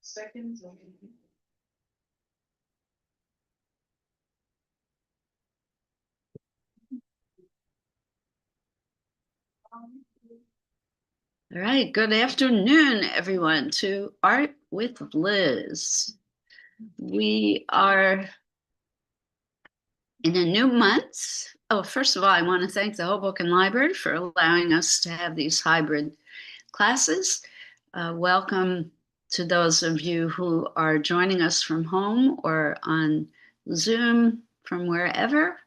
Seconds. All right, good afternoon, everyone, to Art with Liz. We are in a new month. Oh, first of all, I want to thank the Hoboken Library for allowing us to have these hybrid classes. Welcome to those of you who are joining us from home or on Zoom from wherever,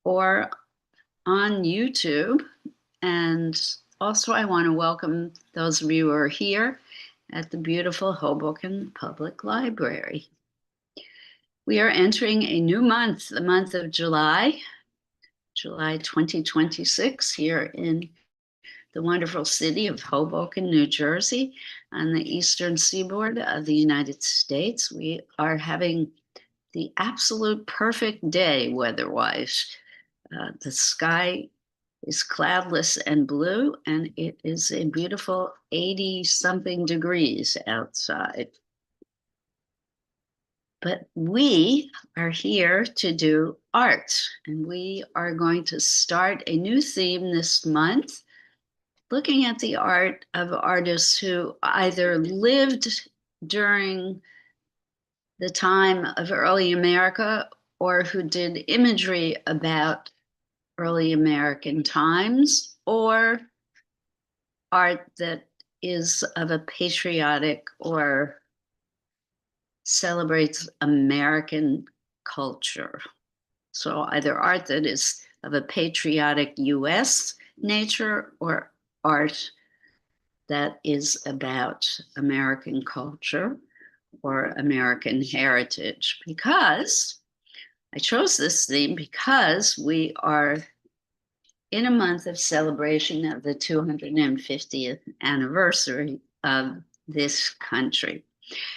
or on YouTube. And also, I want to welcome those of you who are here at the beautiful Hoboken Public Library. We are entering a new month, the month of July 2026, here in the wonderful city of Hoboken, New Jersey, on the eastern seaboard of the United States. We are having the absolute perfect day weather-wise. The sky is cloudless and blue, and it is a beautiful 80-something degrees outside. But we are here to do art, and we are going to start a new theme this month, looking at the art of artists who either lived during the time of early America or who did imagery about early American times, or art that is of a patriotic or celebrates American culture. So either art that is of a patriotic US nature or art that is about American culture or American heritage. Because I chose this theme because we are in a month of celebration of the 250th anniversary of this country.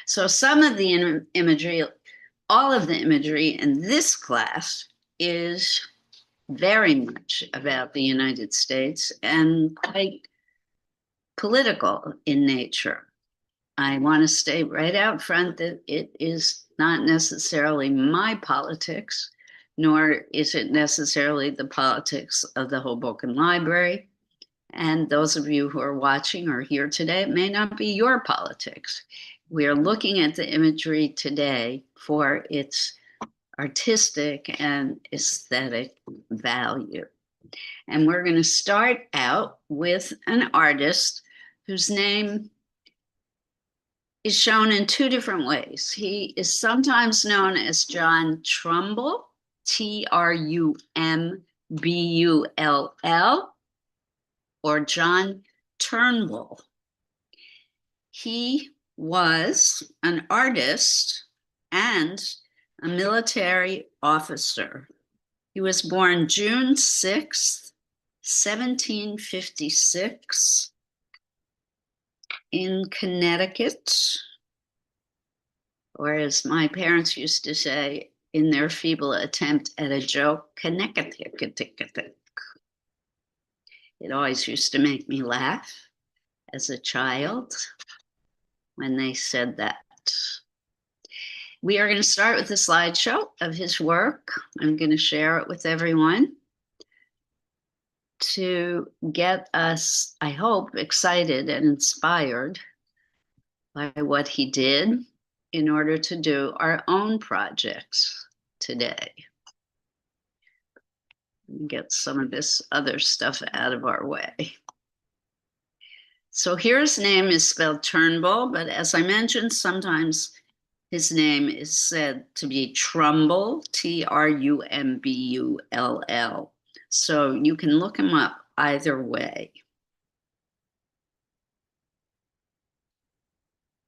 So some of the imagery, all of the imagery in this class is very much about the United States and quite political in nature. I want to state right out front that it is not necessarily my politics, nor is it necessarily the politics of the Hoboken Library. And those of you who are watching or here today, it may not be your politics. We are looking at the imagery today for its artistic and aesthetic value. And we're going to start out with an artist whose name is shown in two different ways. He is sometimes known as John Trumbull, Trumbull, or John Turnbull. He was an artist and a military officer. He was born June 6th, 1756, in Connecticut, or as my parents used to say in their feeble attempt at a joke, Connecticut. It always used to make me laugh as a child when they said that. We are going to start with a slideshow of his work. I'm going to share it with everyone to get us, I hope, excited and inspired by what he did in order to do our own projects today. Get some of this other stuff out of our way. So here his name is spelled Turnbull, but as I mentioned, sometimes his name is said to be Trumbull, Trumbull. So you can look him up either way.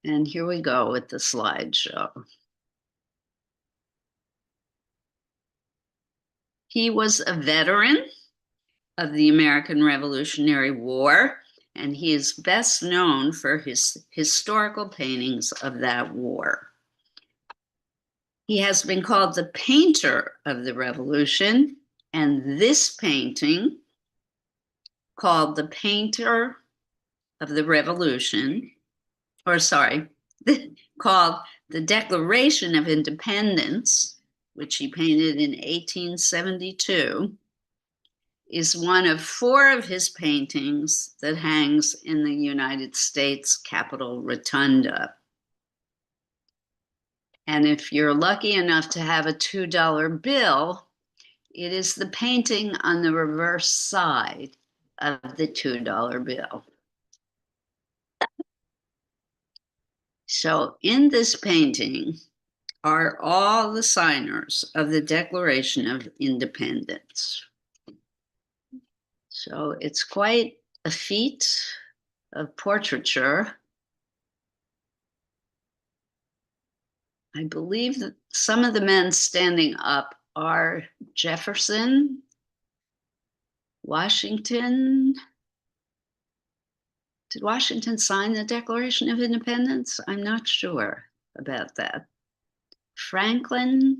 And here we go with the slideshow. He was a veteran of the American Revolutionary War, and he is best known for his historical paintings of that war. He has been called the painter of the Revolution, and this painting, called The Painter of the Revolution, or sorry, called The Declaration of Independence, which he painted in 1872, is one of 4 of his paintings that hangs in the United States Capitol Rotunda. And if you're lucky enough to have a $2 bill, it is the painting on the reverse side of the $2 bill. So in this painting are all the signers of the Declaration of Independence. So it's quite a feat of portraiture. I believe that some of the men standing up are Jefferson, Washington. Did Washington sign the Declaration of Independence? I'm not sure about that. Franklin,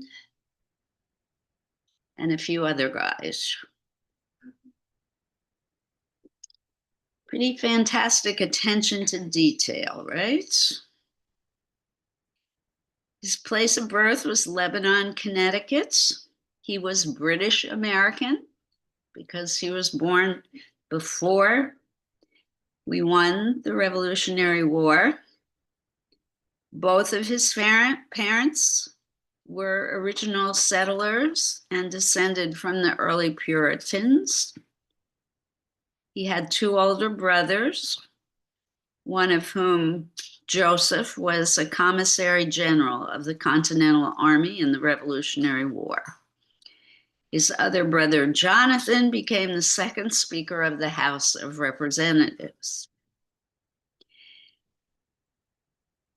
and a few other guys. Pretty fantastic attention to detail, right? His place of birth was Lebanon, Connecticut. He was British American because he was born before we won the Revolutionary War. Both of his parents were original settlers and descended from the early Puritans. He had 2 older brothers, one of whom, Joseph, was a commissary general of the Continental Army in the Revolutionary War. His other brother, Jonathan, became the 2nd Speaker of the House of Representatives.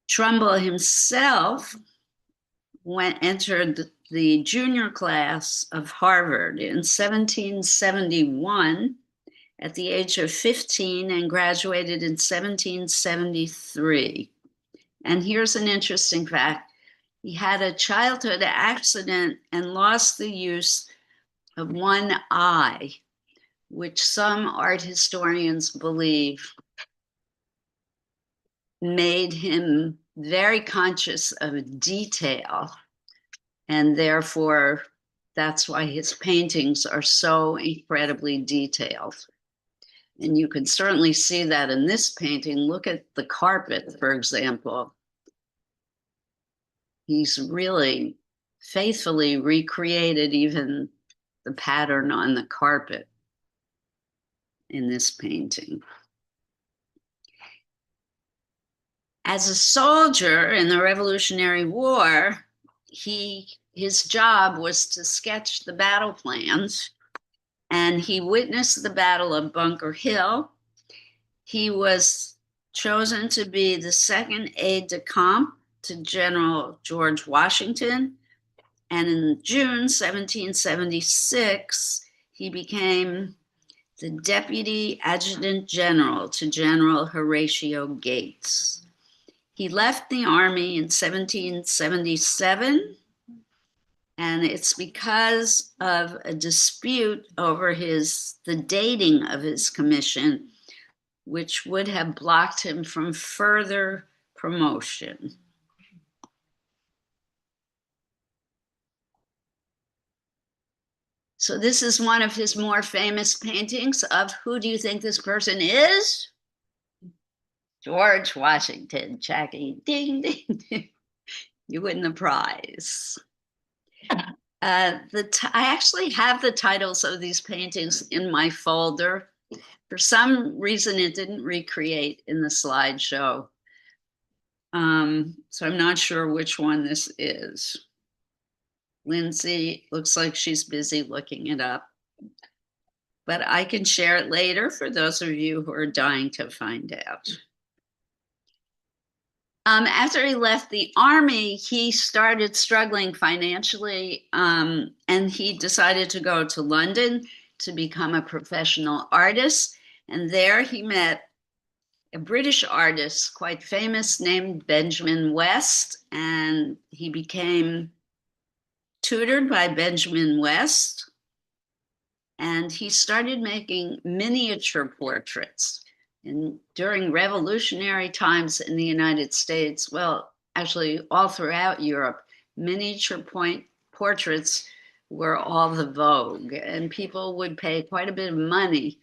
Trumbull himself entered the junior class of Harvard in 1771 at the age of 15 and graduated in 1773. And here's an interesting fact. He had a childhood accident and lost the use of one eye, which some art historians believe made him very conscious of detail. And therefore, that's why his paintings are so incredibly detailed. And you can certainly see that in this painting. Look at the carpet, for example. He's really faithfully recreated even the pattern on the carpet in this painting. As a soldier in the Revolutionary War, his job was to sketch the battle plans, and he witnessed the Battle of Bunker Hill. He was chosen to be the 2nd aide-de-camp to General George Washington, and in June 1776, he became the Deputy Adjutant General to General Horatio Gates. He left the Army in 1777, and it's because of a dispute over the dating of his commission, which would have blocked him from further promotion. So this is one of his more famous paintings of, who do you think this person is? George Washington, Jackie, ding, ding, ding. You win the prize. I actually have the titles of these paintings in my folder. For some reason, it didn't recreate in the slideshow. So I'm not sure which one this is. Lindsay looks like she's busy looking it up. But I can share it later for those of you who are dying to find out. After he left the Army, he started struggling financially, and he decided to go to London to become a professional artist. And there he met a British artist, quite famous, named Benjamin West, and he became tutored by Benjamin West, and he started making miniature portraits. And during revolutionary times in the United States, well, actually all throughout Europe, miniature portraits were all the vogue, and people would pay quite a bit of money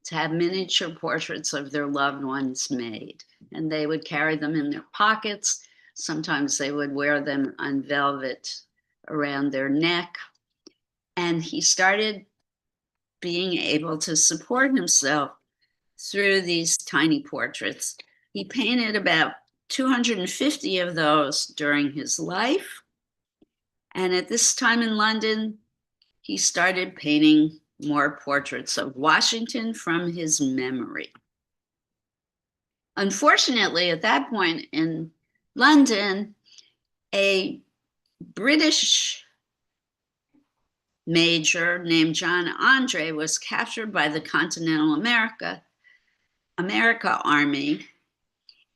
to have miniature portraits of their loved ones made. And they would carry them in their pockets. Sometimes they would wear them on velvet around their neck. And he started being able to support himself through these tiny portraits. He painted about 250 of those during his life. And at this time in London, he started painting more portraits of Washington from his memory. Unfortunately, at that point in London, a British major named John Andre was captured by the Continental America Army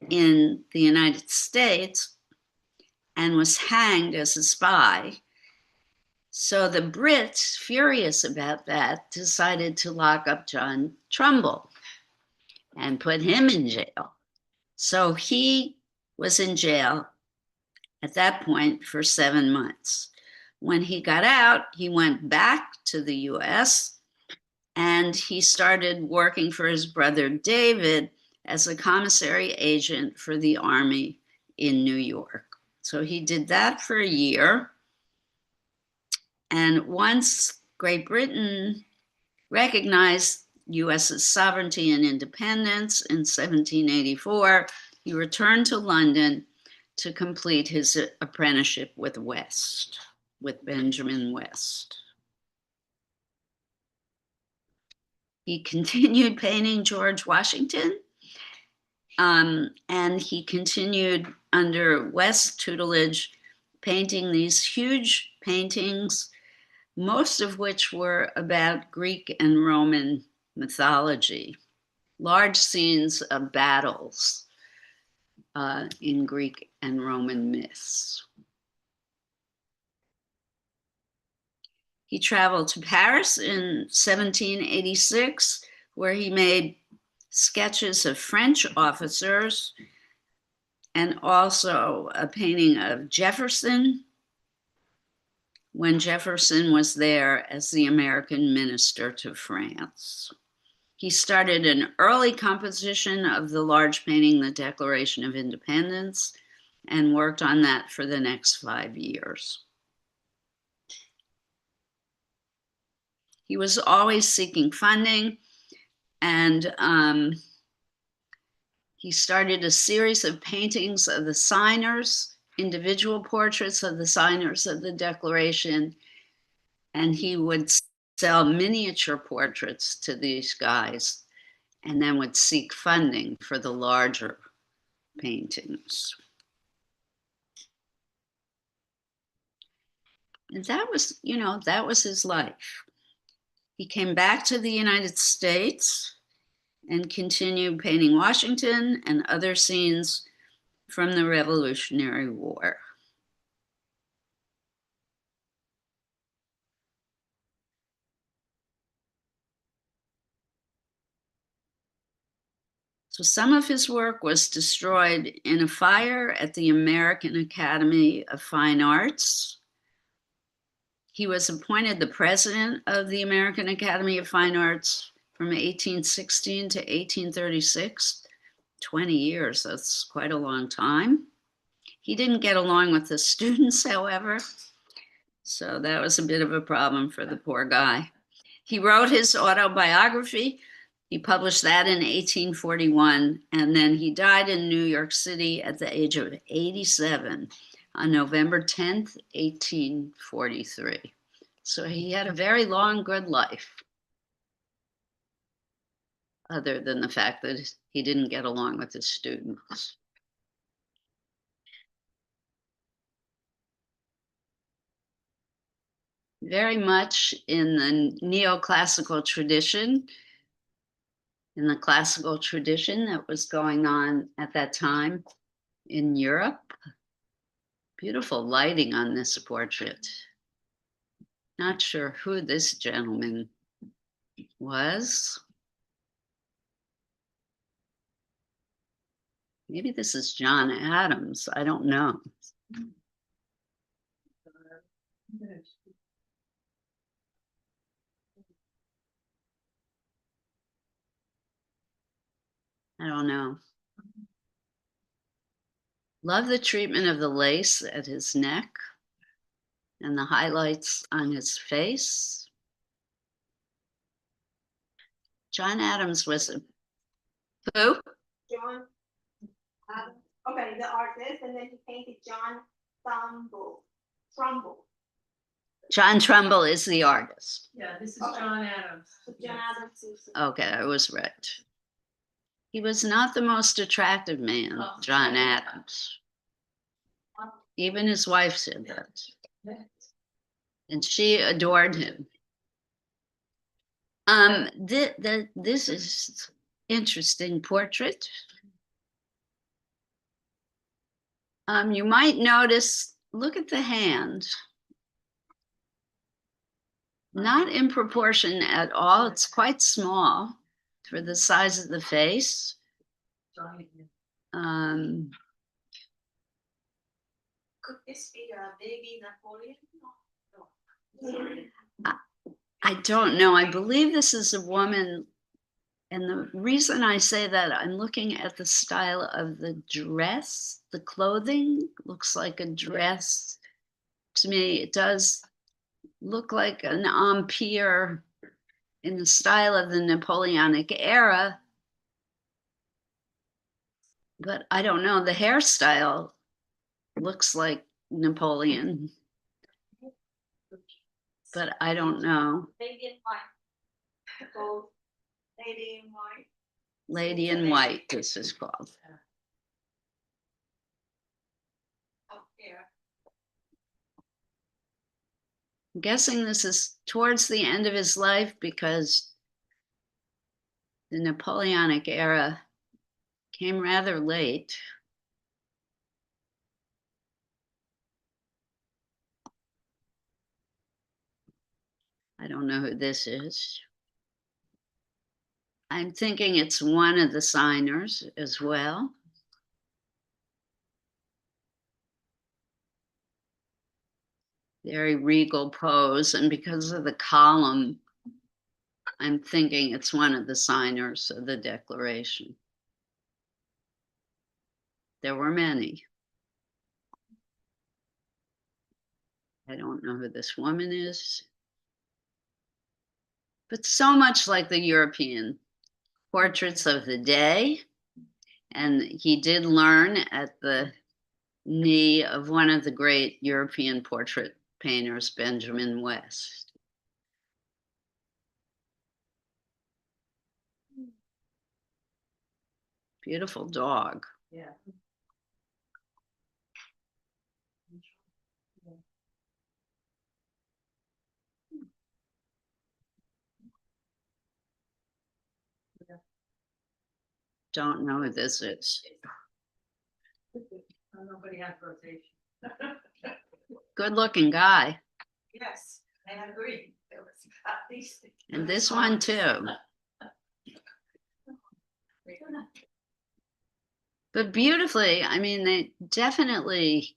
in the United States and was hanged as a spy. So the Brits, furious about that, decided to lock up John Trumbull and put him in jail. So he was in jail at that point for 7 months. When he got out, he went back to the US and he started working for his brother David as a commissary agent for the Army in New York. So he did that for a year. And once Great Britain recognized US's sovereignty and independence in 1784, he returned to London to complete his apprenticeship with Benjamin West. He continued painting George Washington, and he continued under West's tutelage painting these huge paintings, most of which were about Greek and Roman mythology, large scenes of battles in Greek and Roman myths. He traveled to Paris in 1786, where he made sketches of French officers and also a painting of Jefferson when Jefferson was there as the American minister to France. He started an early composition of the large painting, The Declaration of Independence, and worked on that for the next 5 years. He was always seeking funding, and he started a series of paintings of the signers, individual portraits of the signers of the Declaration, and he would sell miniature portraits to these guys and then would seek funding for the larger paintings. And that was his life. He came back to the United States and continued painting Washington and other scenes from the Revolutionary War. So some of his work was destroyed in a fire at the American Academy of Fine Arts. He was appointed the president of the American Academy of Fine Arts from 1816 to 1836, 20 years, that's quite a long time. He didn't get along with the students, however, so that was a bit of a problem for the poor guy. He wrote his autobiography. He published that in 1841, and then he died in New York City at the age of 87 on November 10th, 1843. So he had a very long, good life, other than the fact that he didn't get along with his students. Very much in the neoclassical tradition, in the classical tradition that was going on at that time in Europe. Beautiful lighting on this portrait. Not sure who this gentleman was. Maybe this is John Adams. I don't know. I don't know. Love the treatment of the lace at his neck and the highlights on his face. John Adams was a who? John Adams. Okay, the artist, and then he painted John Trumbull. John Trumbull is the artist. Yeah, this is Okay. John Adams. John Adams is Okay, I was right. He was not the most attractive man, Oh. John Adams. Even his wife said that. And she adored him. This is interesting portrait. You might notice, look at the hand. Not in proportion at all. It's quite small for the size of the face. Could this be a baby Napoleon? No. I don't know. I believe this is a woman. And the reason I say that, I'm looking at the style of the dress, the clothing looks like a dress. To me, it does look like an empire in the style of the Napoleonic era. But I don't know, the hairstyle looks like Napoleon. But I don't know. Lady in white. Gold. Lady in white. Lady in White, this is called. Oh, here. I'm guessing this is towards the end of his life because the Napoleonic era came rather late. I don't know who this is. I'm thinking it's one of the signers as well. Very regal pose, and because of the column, I'm thinking it's one of the signers of the Declaration. There were many. I don't know who this woman is. But so much like the European portraits of the day. And he did learn at the knee of one of the great European portrait painters, Benjamin West. Beautiful dog. Yeah. Don't know who this is. Nobody has rotation. Good looking guy. Yes, I agree. There was at least. And this one too. But beautifully, I mean, they definitely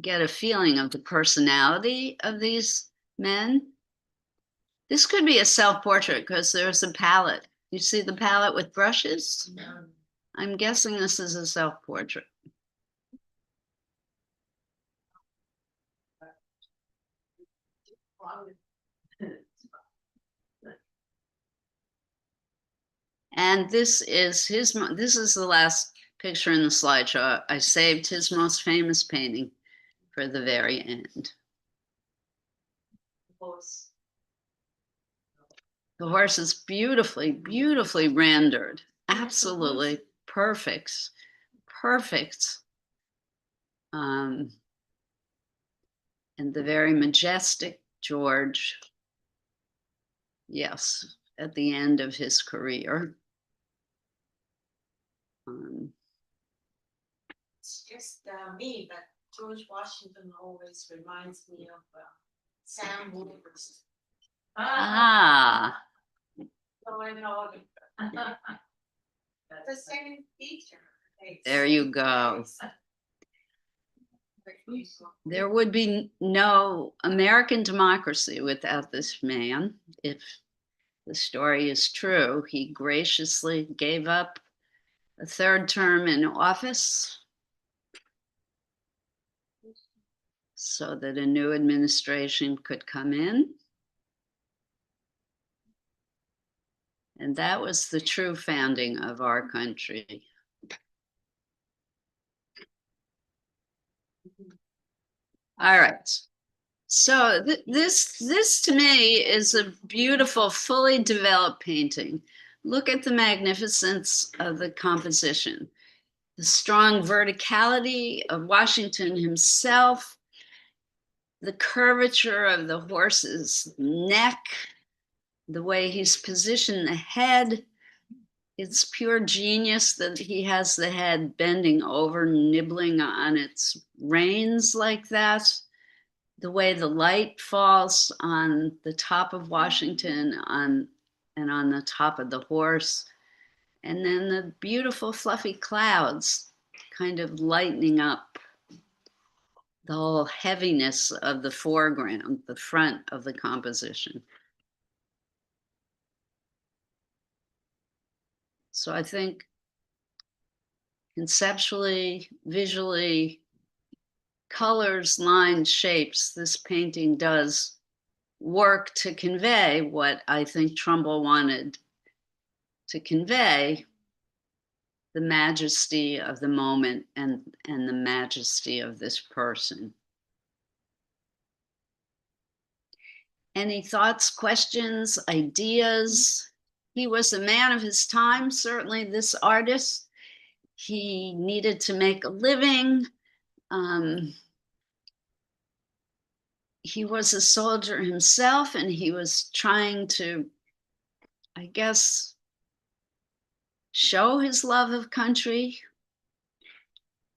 get a feeling of the personality of these men. This could be a self-portrait because there's a palette. You see the palette with brushes? I'm guessing this is a self-portrait. And this is the last picture in the slideshow. I saved his most famous painting for the very end. The horse is beautifully, beautifully rendered. Absolutely perfect. Perfect. And the very majestic George. Yes, at the end of his career. It's just me, but George Washington always reminds me of Sam Woodruff. Ah, So I know the same feature. There you go. There would be no American democracy without this man. If the story is true, he graciously gave up a third term in office so that a new administration could come in. And that was the true founding of our country. All right. So this to me is a beautiful, fully developed painting. Look at the magnificence of the composition, the strong verticality of Washington himself, the curvature of the horse's neck, the way he's positioned the head. It's pure genius that he has the head bending over, nibbling on its reins like that. The way the light falls on the top of Washington and on the top of the horse. And then the beautiful fluffy clouds kind of lightening up the whole heaviness of the foreground, the front of the composition. So I think conceptually, visually, colors, lines, shapes, this painting does work to convey what I think Trumbull wanted to convey, the majesty of the moment and the majesty of this person. Any thoughts, questions, ideas? He was a man of his time, certainly this artist. He needed to make a living. He was a soldier himself, and he was trying to, I guess, show his love of country,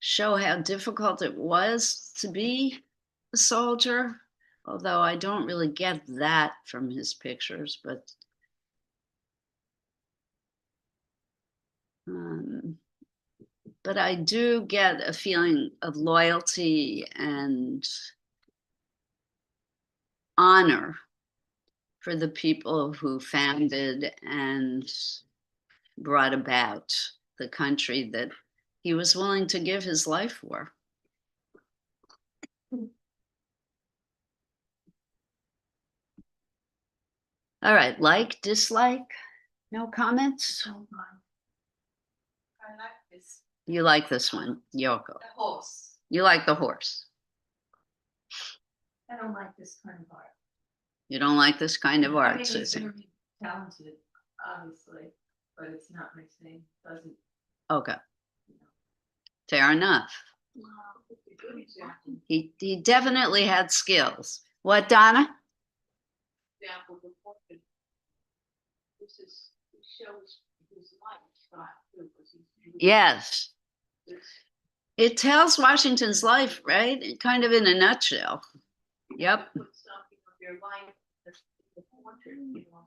show how difficult it was to be a soldier, although I don't really get that from his pictures, but I do get a feeling of loyalty and honor for the people who founded and brought about the country that he was willing to give his life for. All right, like, dislike, no comments? I like this, You like this one, Yoko. the horse. You like the horse. I don't like this kind of art. You don't like this kind of I art, mean, he's Susan. very talented, obviously, but it's not my thing. Doesn't, Okay, fair enough. example, He definitely had skills. What, Donna? the portrait. This shows his lifestyle too, because he's. Yes. It tells Washington's life, right? Kind of in a nutshell. Yep. Put something of their life, the portrait, you know,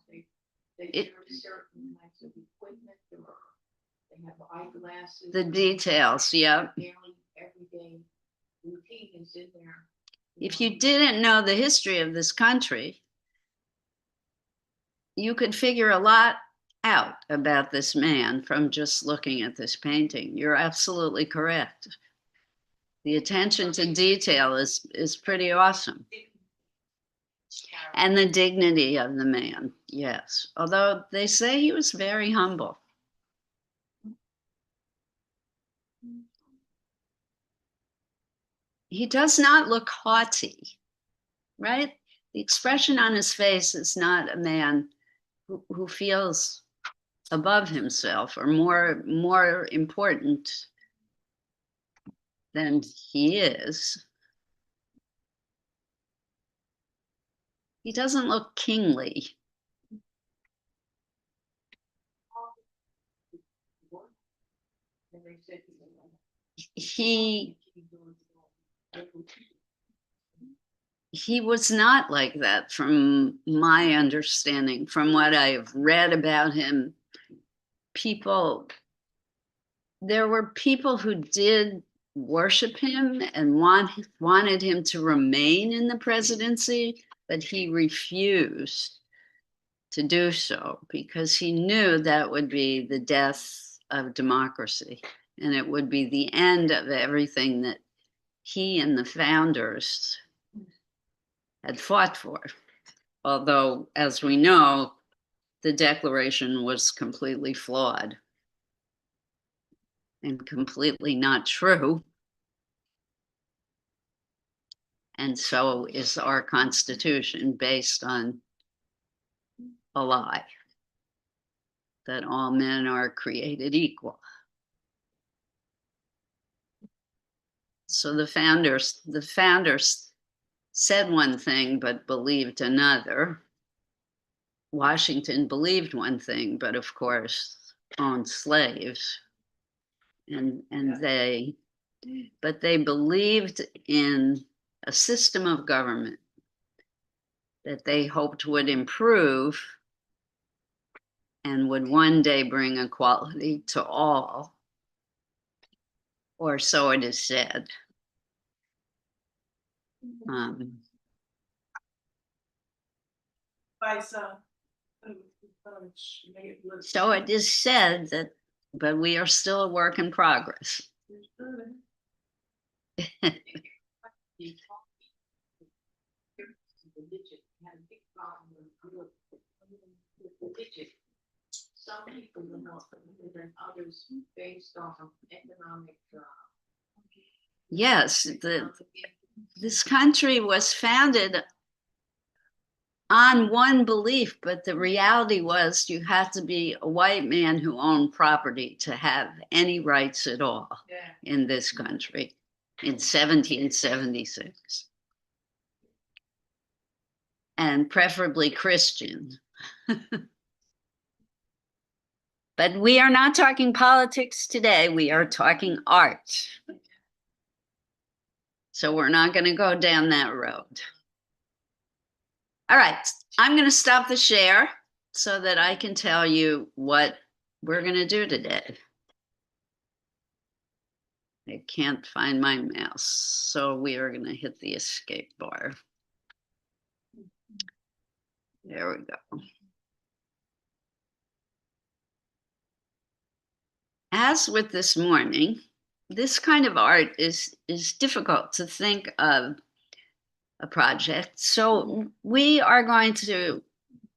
they It- serve certain types of equipment, or they have eyeglasses. The details, yep. Daily, everyday routine is in there. If you didn't know the history of this country, you could figure a lot out about this man from just looking at this painting. You're absolutely correct. The attention to detail is pretty awesome. And the dignity of the man, yes. Although they say he was very humble. He does not look haughty, right? The expression on his face is not a man who feels above himself or more important than he is. He doesn't look kingly. He was not like that, from my understanding, from what I've read about him. People there were people who did worship him and wanted him to remain in the presidency, but he refused to do so because he knew that would be the death of democracy and it would be the end of everything that he and the founders had fought for. Although, as we know, the Declaration was completely flawed and completely not true. And so is our Constitution, based on a lie that all men are created equal. So the founders said one thing but believed another. Washington believed one thing, but of course owned slaves. And they believed in a system of government that they hoped would improve and would one day bring equality to all, or so it is said. So it is said that, but we are still a work in progress. Some people are more familiar than others based on economic. Yes, this country was founded on one belief, but the reality was you had to be a white man who owned property to have any rights at all in this country in 1776. And preferably Christian. But we are not talking politics today. We are talking art. So we're not going to go down that road. All right, I'm going to stop the share so that I can tell you what we're going to do today. I can't find my mouse, so we are going to hit the escape bar. There we go. As with this morning, this kind of art is difficult to think of a project. So we are going to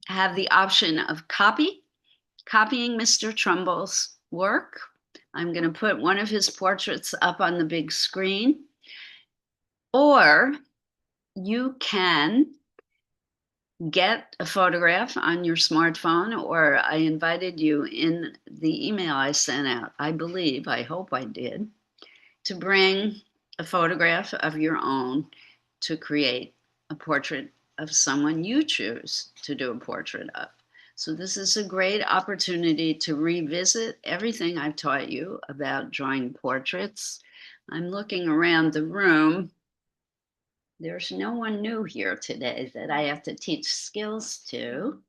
have the option of copying Mr. Trumbull's work. I'm going to put one of his portraits up on the big screen. Or you can get a photograph on your smartphone, or I invited you in the email I sent out, I hope I did, to bring a photograph of your own to create a portrait of someone you choose to do a portrait of. So this is a great opportunity to revisit everything I've taught you about drawing portraits. I'm looking around the room. There's no one new here today that I have to teach skills to.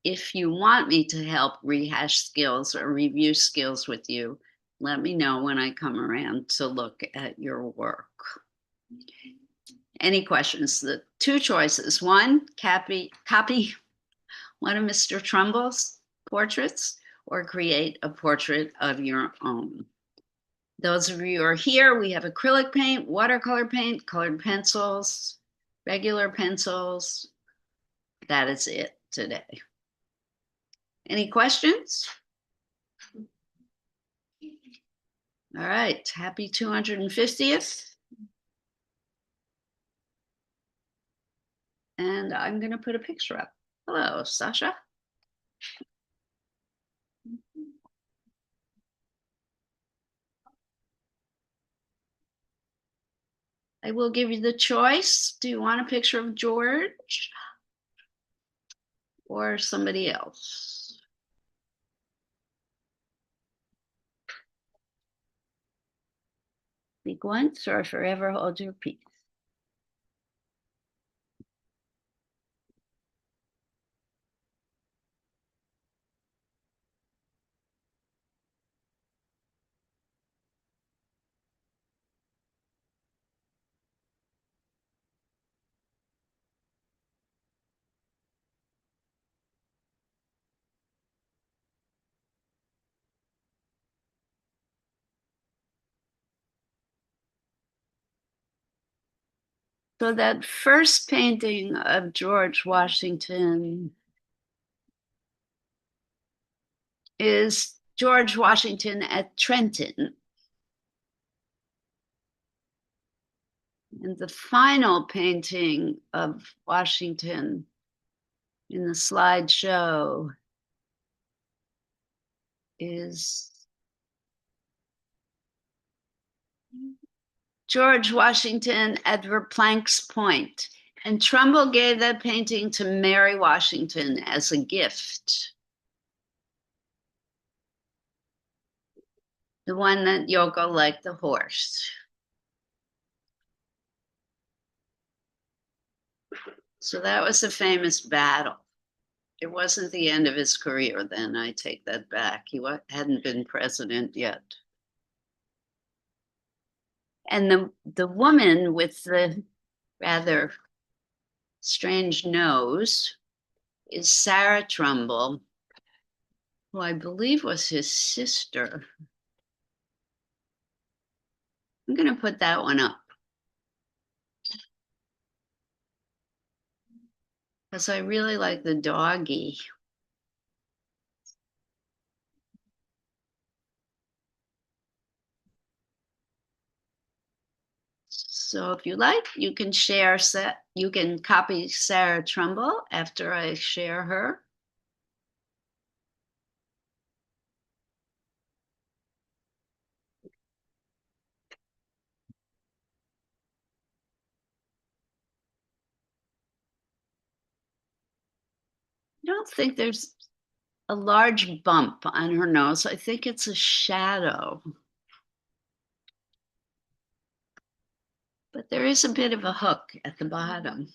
If you want me to help rehash skills or review skills with you, let me know when I come around to look at your work. Any questions? The two choices. One, copy one of Mr. Trumbull's portraits, or create a portrait of your own. Those of you who are here, we have acrylic paint, watercolor paint, colored pencils, regular pencils. That is it today. Any questions? All right, happy 250th. And I'm going to put a picture up. Hello, Sasha. I will give you the choice. Do you want a picture of George or somebody else? Speak once or forever hold your peace. So that first painting of George Washington is George Washington at Trenton. And the final painting of Washington in the slideshow is George Washington at Verplancks Point. And Trumbull gave that painting to Mary Washington as a gift. The one that Yoko liked the horse. So that was a famous battle. It wasn't the end of his career then, I take that back. He hadn't been president yet. And the woman with the rather strange nose is Sarah Trumbull, who I believe was his sister. I'm going to put that one up because I really like the doggy. So if you like, you can you can copy Sarah Trumbull after I share her. I don't think there's a large bump on her nose. I think it's a shadow. But there is a bit of a hook at the bottom.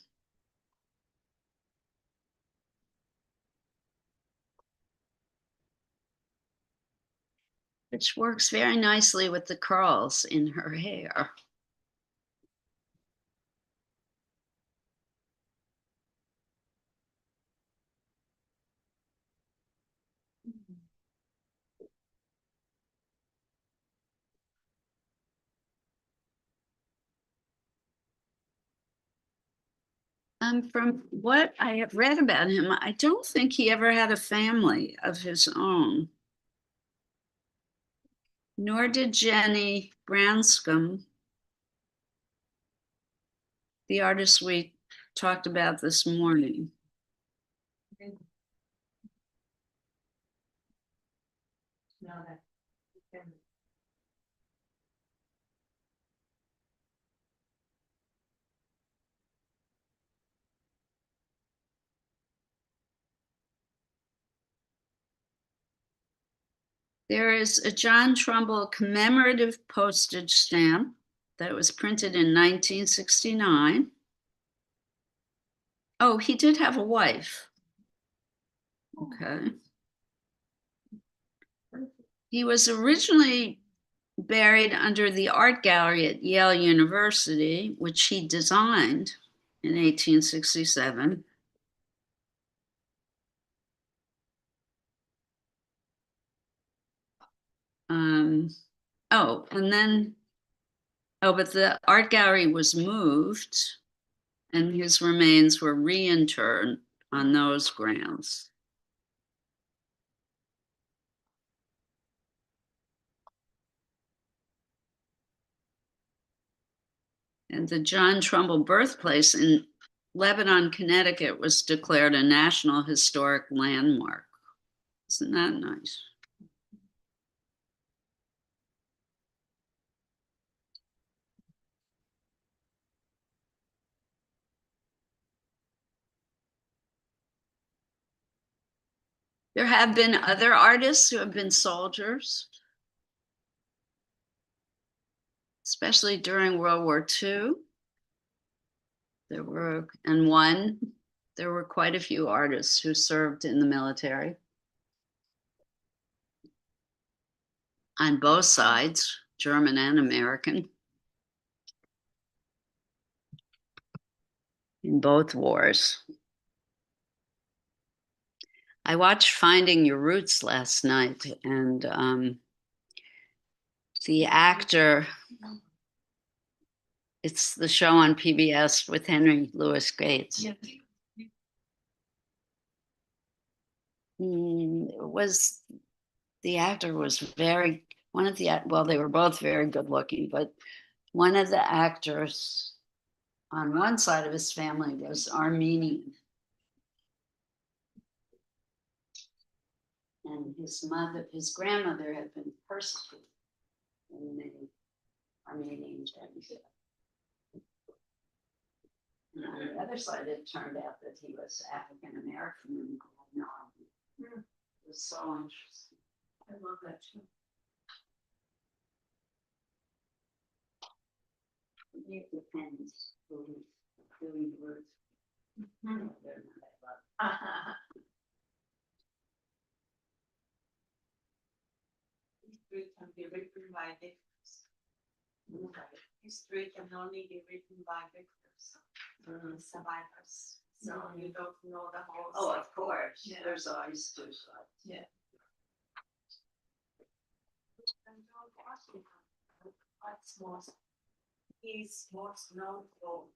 Which works very nicely with the curls in her hair. From what I have read about him, I don't think he ever had a family of his own. Nor did Jenny Branscombe, the artist we talked about this morning. No, that. There is a John Trumbull commemorative postage stamp that was printed in 1969. Oh, he did have a wife. Okay. He was originally buried under the art gallery at Yale University, which he designed in 1867. But the art gallery was moved and his remains were reinterred on those grounds. And the John Trumbull birthplace in Lebanon, Connecticut was declared a National Historic Landmark. Isn't that nice? There have been other artists who have been soldiers, especially during World War II. There were quite a few artists who served in the military on both sides, German and American, in both wars. I watched Finding Your Roots last night, and the actor It's the show on PBS with Henry Louis Gates. It was the actor was very one of the well, they were both very good looking, but one of the actors on one side of his family was Armenian. And his grandmother had been persecuted in the Armenian times. And on the other side, it turned out that he was African American and had no idea. It was so interesting. I love that too. It depends who's doing the words. They're not that love. History can be written by victims. History can only be written by victims, survivors. So you don't know the whole. Oh, of course. Yeah. There's always two sides. Yeah. And George Washington, he's most known for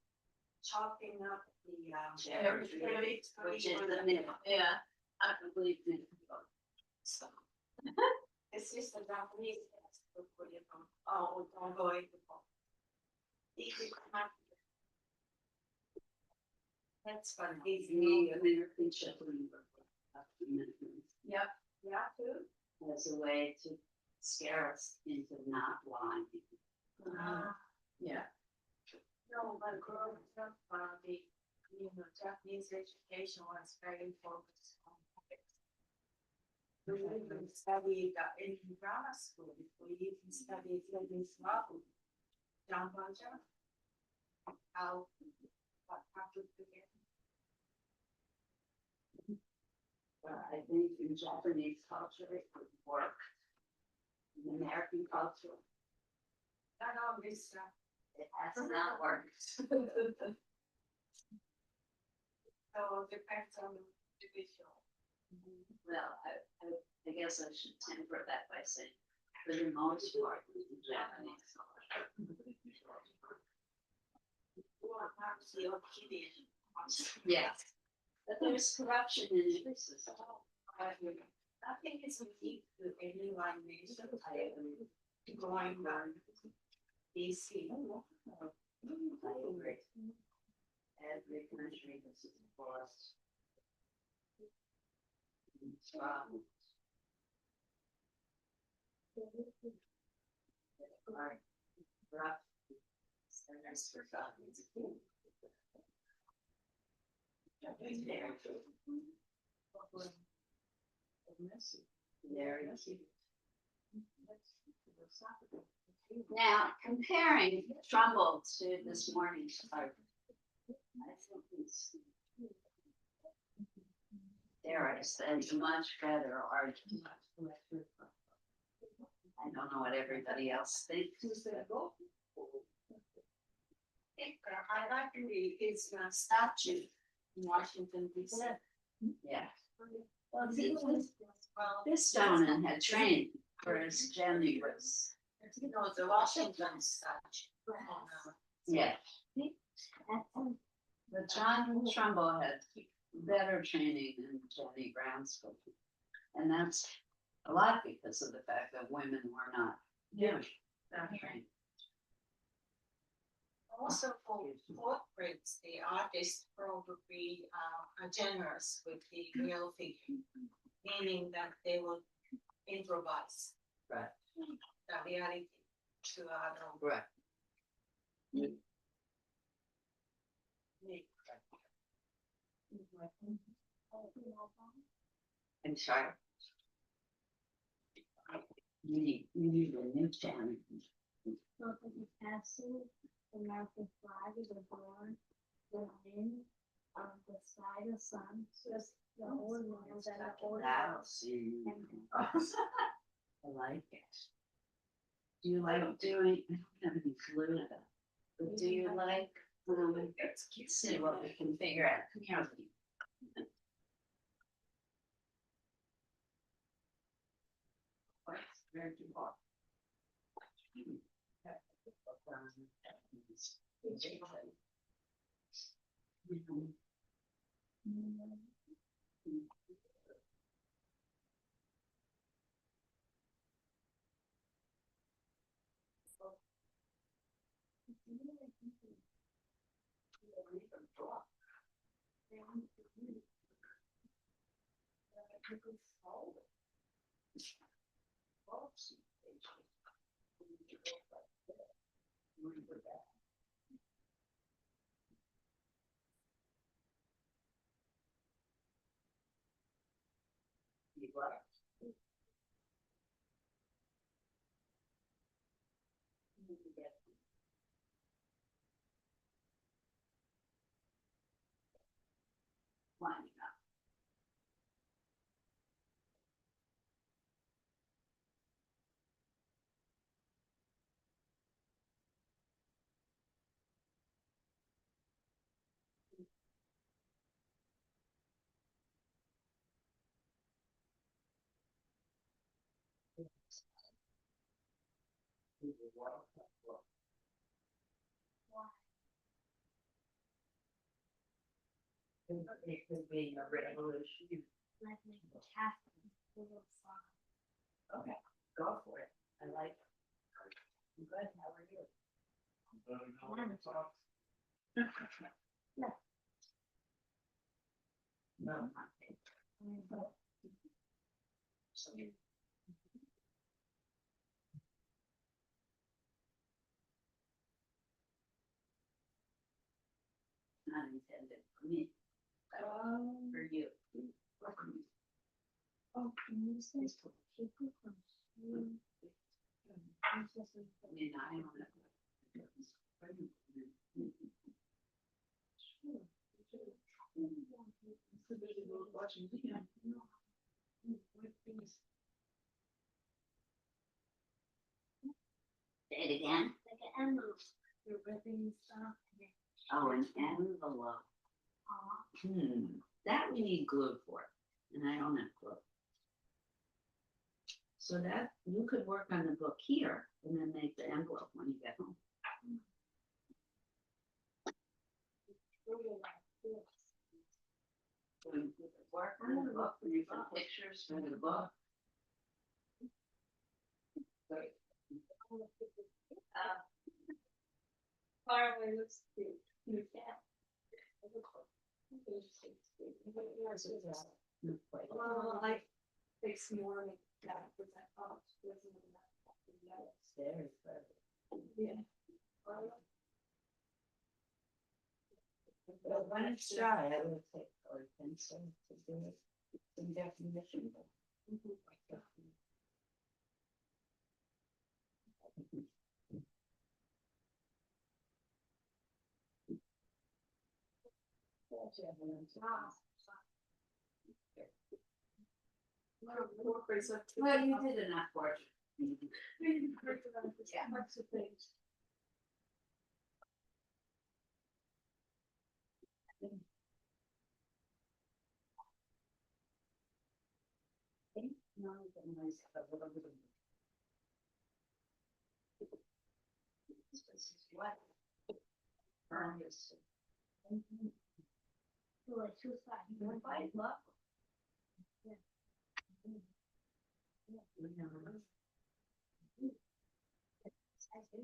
chopping up the Cherry tree, which is the middle. Yeah. I believe in. So it's just the Japanese. Oh, don't go into that's fun. He's The American Shepherd. Yep. Yeah, too. As a way to scare us into not lying. Yeah. No, but growing up, the Japanese education was very focused on ethics. We even studied in grammar school. We even studied Lenin Slavu, John Buncher, how what happened to him. I think in Japanese culture it would work. In American culture, Not always. it has not worked. So it depends on the individual. Well, I guess I should temper that by saying, for the most part, in Japanese culture. Or perhaps the opinion. Yes. But there's corruption in every system. I think it's unique to any one nation. Going on DC. I agree. Every country has its flaws. Corrupt. Centers for God. Now, comparing Trumbull to this morning's argument, I think it's, dare I say, much better argument. I don't know what everybody else thinks. I like his statue in Washington DC. Yeah. Well, this gentleman had trained for his generous. No, the Washington statue. Yeah. But John Trumbull had better training than Jenny Brownsville. And that's a lot because of the fact that women were not trained. Also for portraits, the artists probably are generous with the real figure, meaning that they will improvise. Right. The reality to Right. I'm sorry. You need a new channel. Look at the castle, the American flag is a barn, the wind, the sky, the sun, just the old ones and the old That's I like it. Do you like doing, I don't have any clue, but do you like, let's see what we can figure out. Come here with me. Where do you walk? Lining up. It could be a revolution. Like make the Catholic little song. Okay, go for it. I like it. I'm good. How are you? No, not me. Not intended for me, for you. Oh, and this is for people from school. I mean, I don't know. Say it again. Like an envelope, you're ripping stuff. Oh, an envelope. That we need glue for, and I don't have glue. So that, you could work on the book here and then make the envelope when you get home. Really like this. So you could work on the book, when you put pictures for the book. Great. Far away looks cute. You can. Well, I fix more like that, because I thought it wasn't enough. Very clever. Yeah. But when it's dry, I would take colored pencil to do it in definition. Well, you did enough work. Yeah. Lots of things. No, but nice, but what I'm gonna do. This is what? Furnace. Like two sides. You want to buy it, love? Yeah. We never know. I do.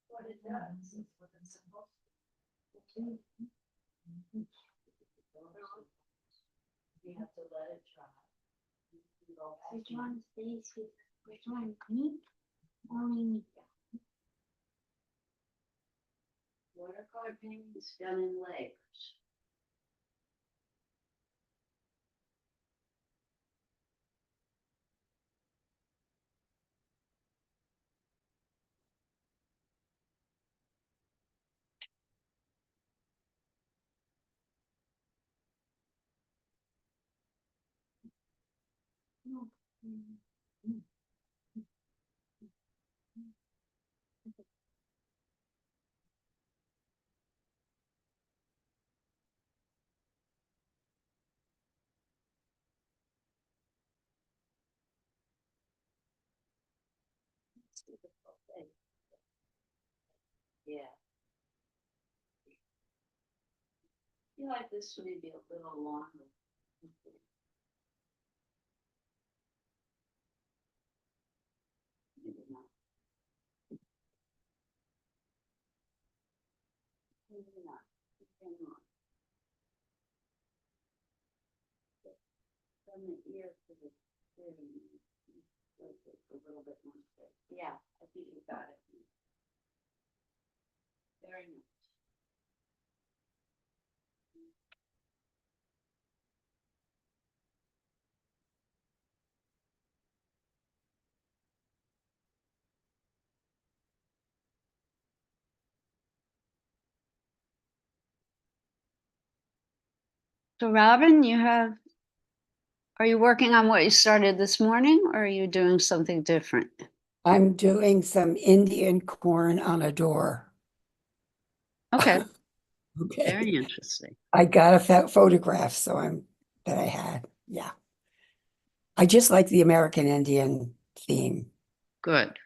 What it does is what it's supposed to do. You have to let it dry. You go back Which in. one stays with, which one me? Only me. Watercolor painting is done in layers. Yeah. I feel like this may be a little longer. Maybe not. Maybe not. Maybe not. From the ear to the hearing, like it's a little bit more straight. Yeah, I think you got it. Very nice. So Robin, are you working on what you started this morning or are you doing something different? I'm doing some Indian corn on a door. Okay, Okay. very interesting. I got a photograph, that I had. Yeah. I just like the American Indian theme. Good.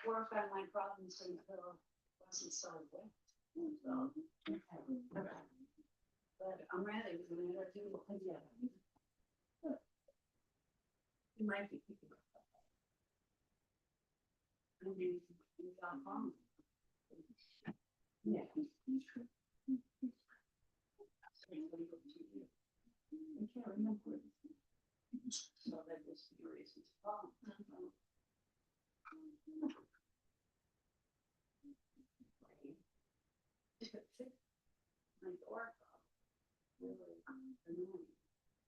Work on my problems until it wasn't so good. So, but I'm ready. I'm ready to do it again. You might be thinking about that. I mean, you got home. Yeah. I can't remember. So that was the reason. My door. Really annoying.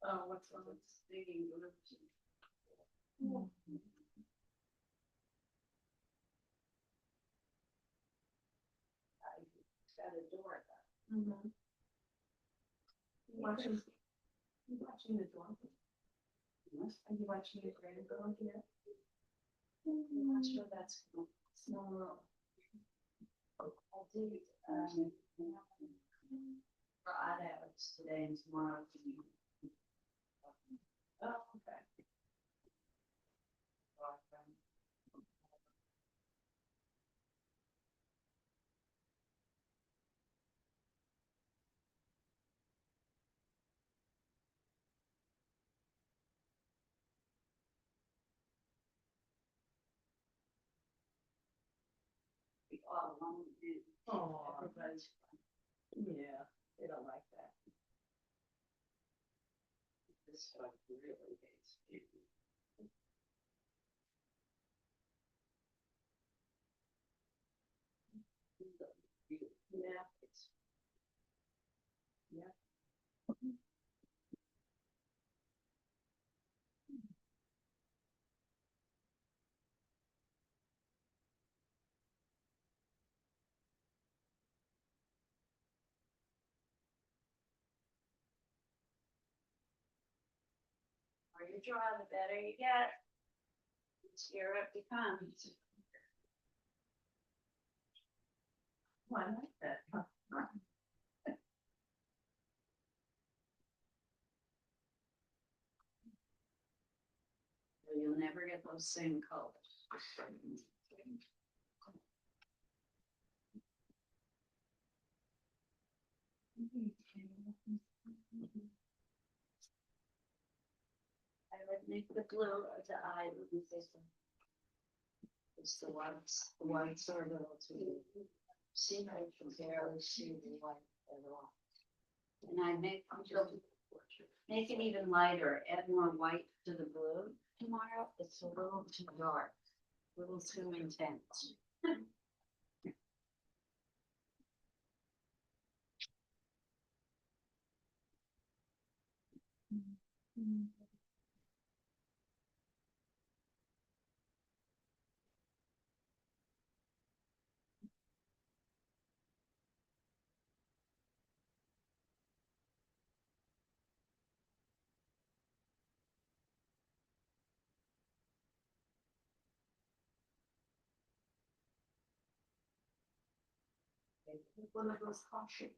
Oh, what's wrong? It's digging. I got a door though. Watching the dog. Are you watching your granddaughter here? I'm not sure that's Small world. I did for odd hours today and tomorrow. Oh, okay. We all alone. Oh, Everybody's. yeah, they don't like that. This one really hates people. Yeah. It's more you draw, the better you get. The scarier it becomes. Oh, I like that. You'll never get those same colors. I would make the blue the eye would be different. It's the whites are little too. See, I can barely see the white at all. And I make it even lighter, add more white to the blue tomorrow. It's a little too dark, a little too intense. One of those caution.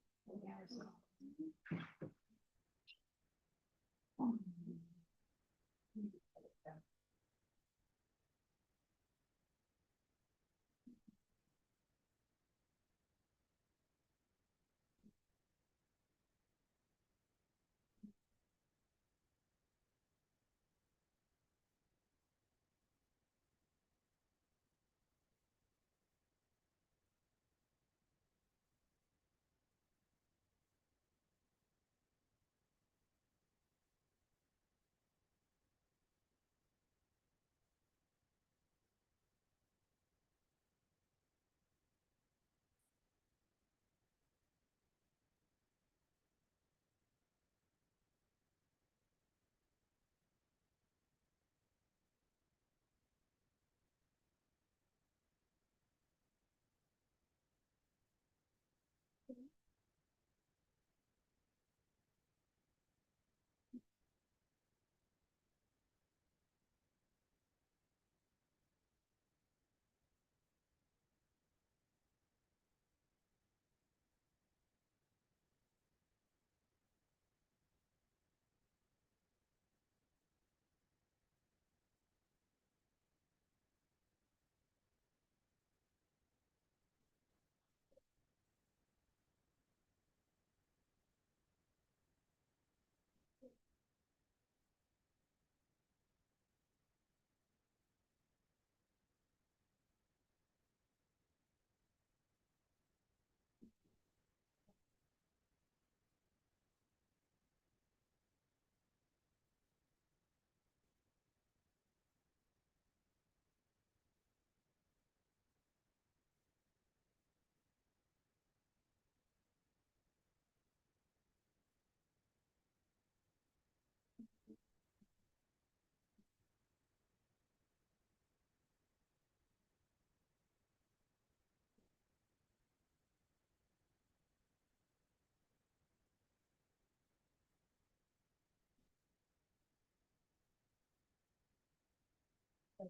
Oh,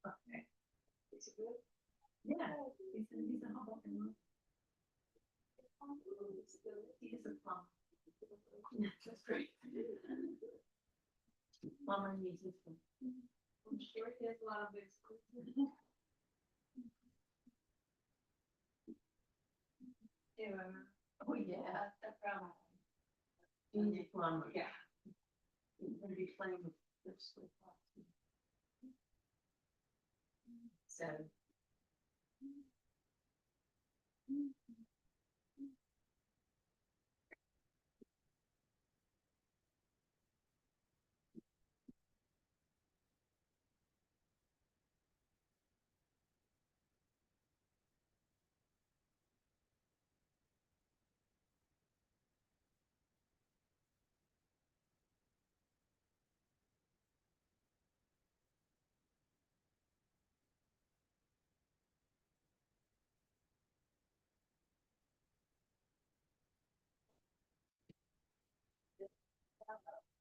okay. Is it good? Yeah, he's a humble and he's a plum. That's great. Plumber needs his. I'm sure he has a lot of big. Yeah. Oh, yeah, that's probably. He's a plumber. Yeah. He's gonna be playing with this. So.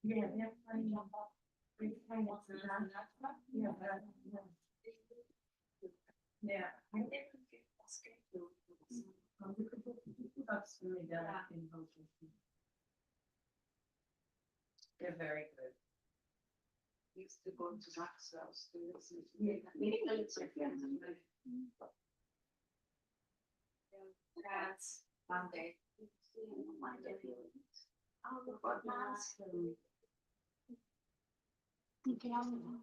Yeah, they're playing on top. Yeah, yeah. I think that's good. That's really done in both. They're very good. Used to go to Maxwell's to listen to. Yeah, it's like. That's Monday. Monday. Oh, the last. Okay, I'll move on.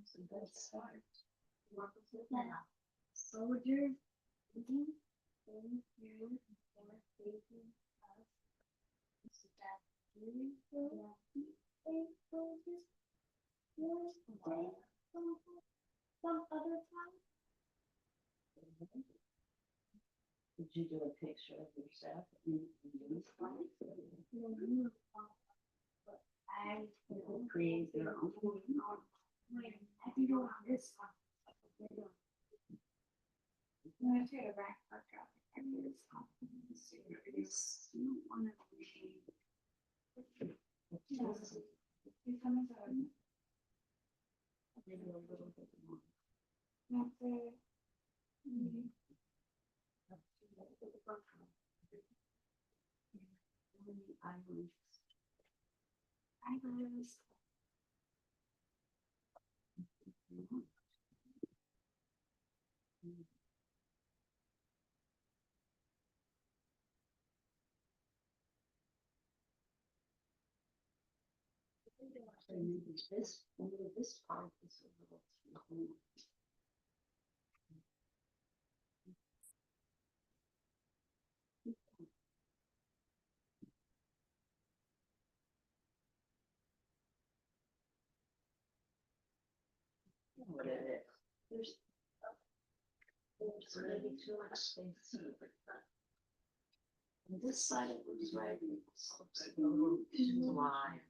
Some good start. Soldier. Some other time. Did you do a picture of yourself? I Create your own. I can go on this one. I'm gonna take a back park out. I mean, it's not. It's one of the. You coming to? Maybe a little bit more. After. I was. Maybe this part is a little too. What it is. There's maybe too much space. On this side it was right. Too wide.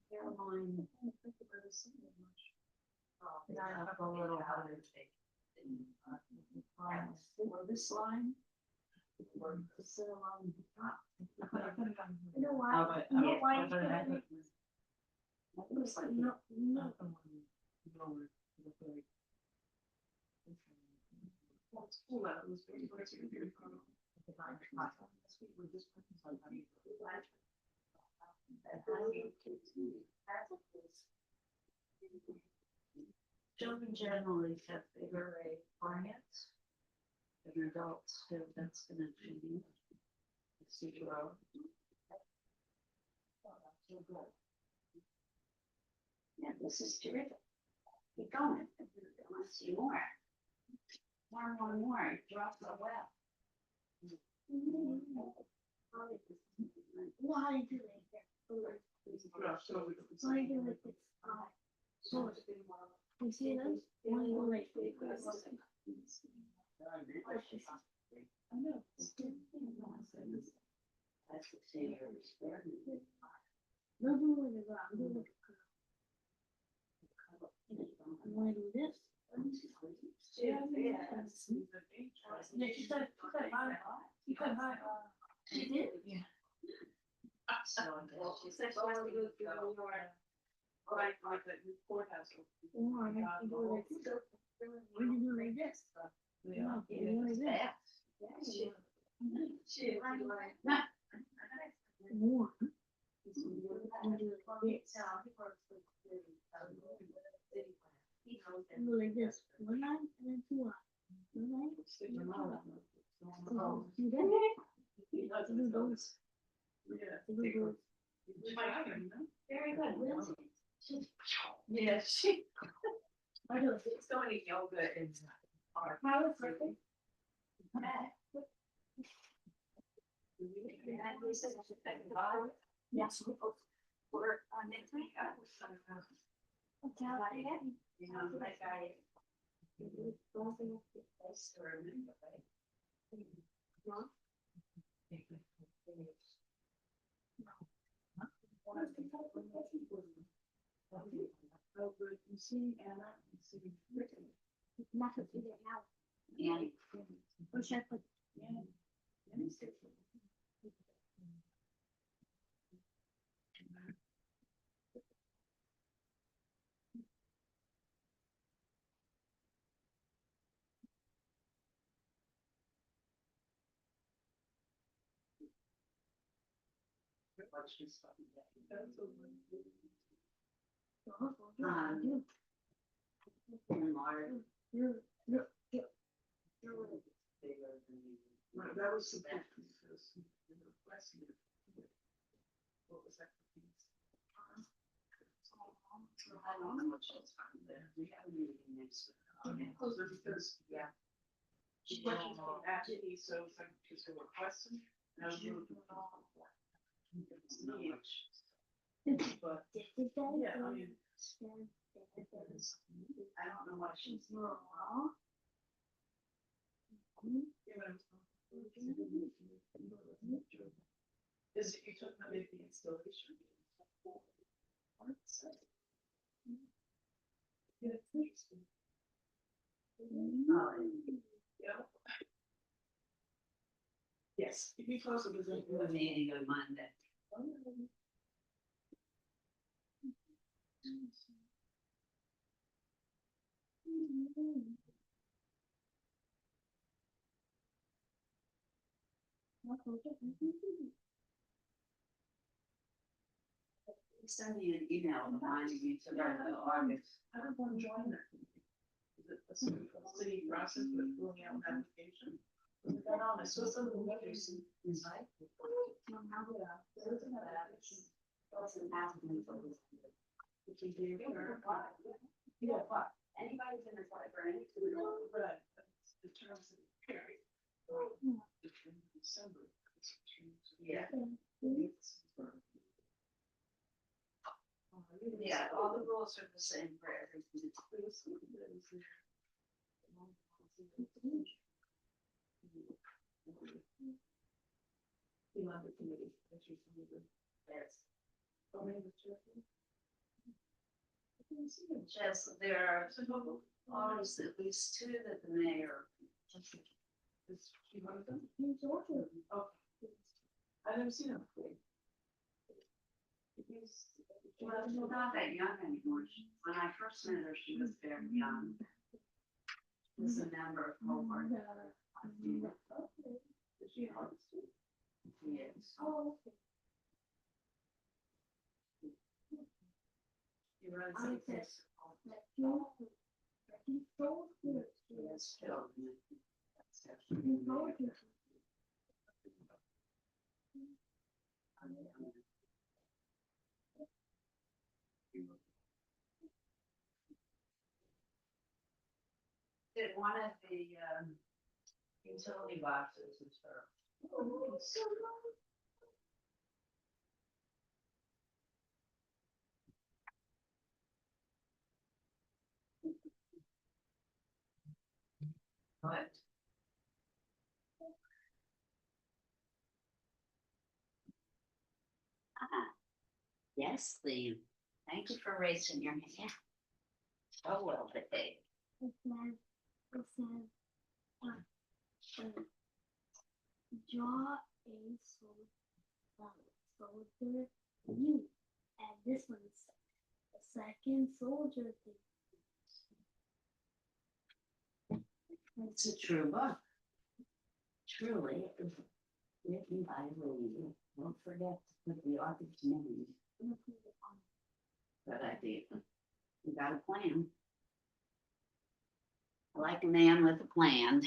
Caroline. I have a little how to take. Or this line. Or the center line. You know why? You know why? Looks like No, no. That's cool. That was very, very cool. Children generally have bigger clients than adults, so that's gonna change. See grow. Yeah, this is terrific. Keep going. I want to see more. More. It drops so well. Why do they get food? Why do they get so you see this? Why do they get I know. That's the same. No, do it, I'm doing it. I wanna do this. Yeah, she said hi. You said hi. She did? Yeah. So, she said she was going to go. Right, like the courthouse. Oh, I have to do it like this. When you do it like this. Yeah. You do it like this. She. More. You do it like this. You go like this. One line and then two lines. One line. And then two lines. Oh, you did it? You do those. You do those. Very good. Yeah, she. I do it. It's going to yoga and. How is it? Yes. Work on next week. Okay, I'll do that. You know, like I. Oh, good. You see Anna, you see Rick. Not to figure it out. And Or should I put? That was some. What was that? I don't know what she's from there. We have a meeting next week. Because, yeah. She questions after me, so because there were questions. And I was really. But, yeah, I mean. I don't know why she's. Is it you talking about maybe the installation? Yeah, it's interesting. Yeah. Yes, if you close it, it's We're meeting on Monday. Send me an email reminding me to write the August. I don't want to join it. Is it a city process with filling out an application? Is that on? I saw some of the letters inside. Which is the. Yeah, what? Anybody's in the library. Right, that's the terms that carry. December. Yeah. Yeah, all the rules are the same for everything. Just, there are always at least two that the mayor. Is she one of them? Oh. I've never seen her before. Well, she's not that young anymore. When I first met her, she was very young. She was a member of Hobart. Is she an artist? Yes. She runs I it. said- Yes, children. Did one of the utility boxes is her. But Yes, Liam. Thank you for raising your hand. So well behaved. It says, draw a soldier you. And this one is the second soldier thing. It's a true book. Truly, it was written by Lee. Don't forget to put the author's name. Good idea. You got a plan. I like a man with a plan.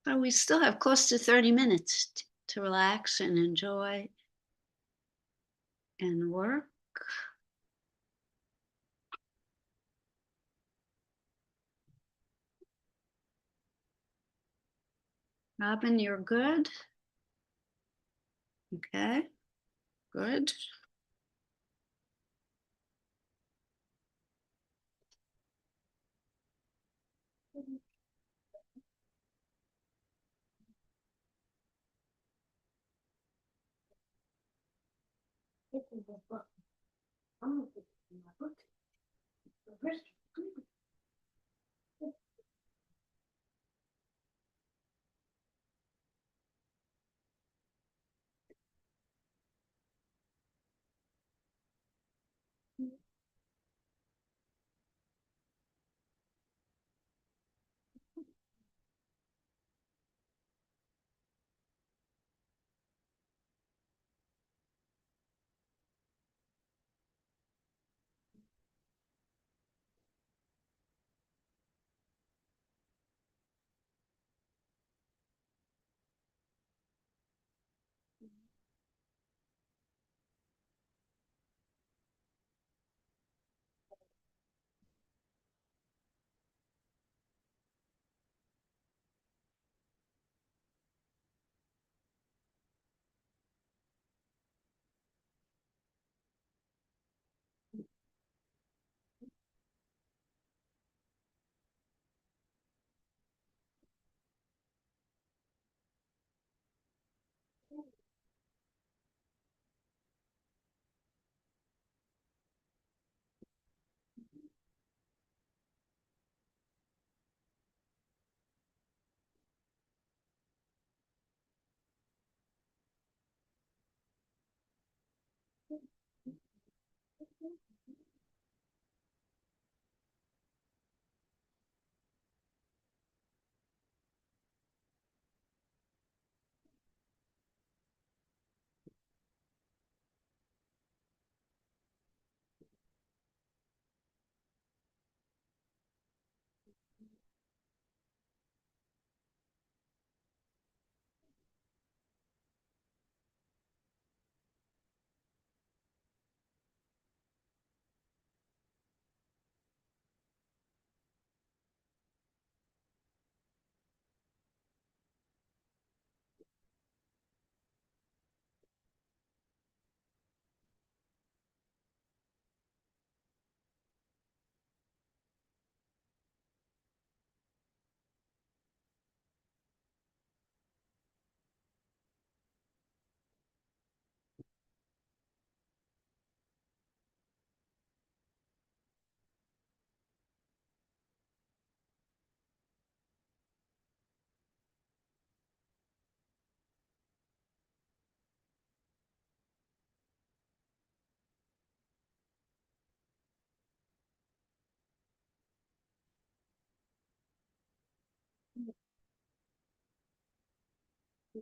So we still have close to 30 minutes to relax and enjoy and work. Robin, you're good? Okay, good. This is a book. I'm gonna put it in my book. The first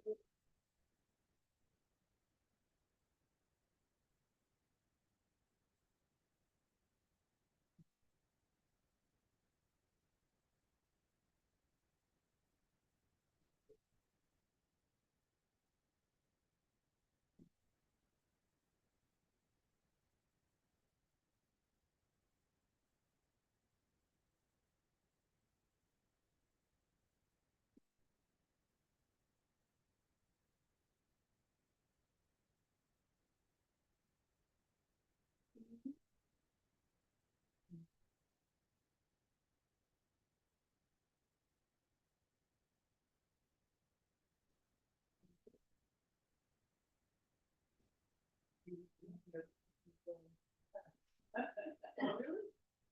Really?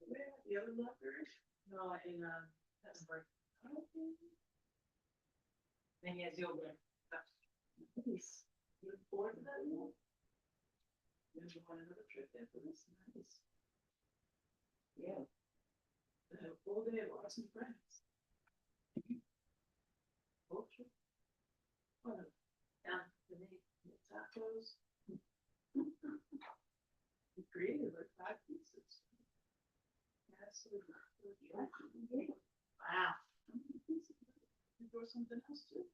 Where, the other lockers? No, in, Pittsburgh. Then he has yoga. Nice. You look forward to that one? There's one another trip there for this, nice. Yeah. The whole day, lots of friends. Culture. What? Yeah, the tacos. You created like 5 pieces. Absolutely. Wow. You throw something else too?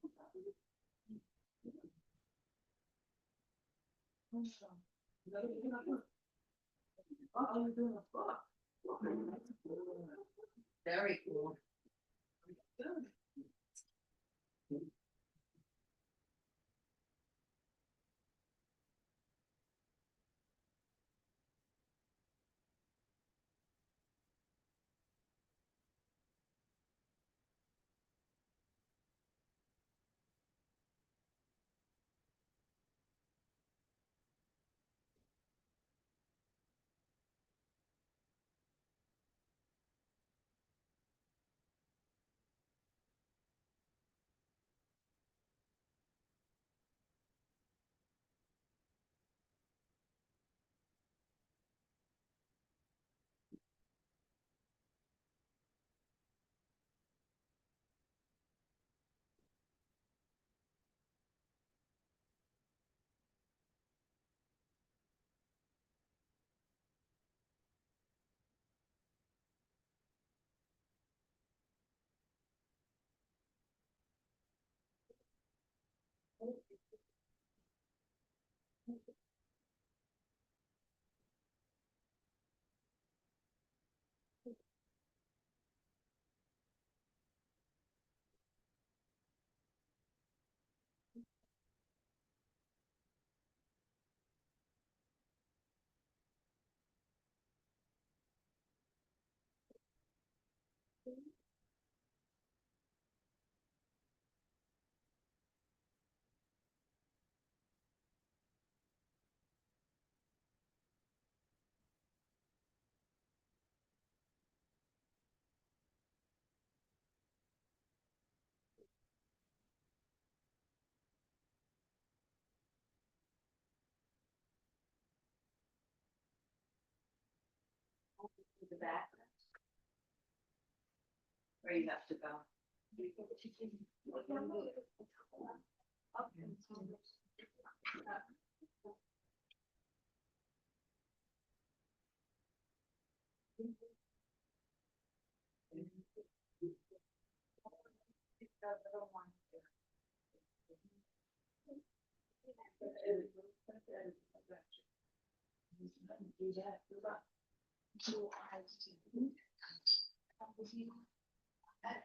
Oh, you're doing a book. Very cool. Good. The back. Where you have to go.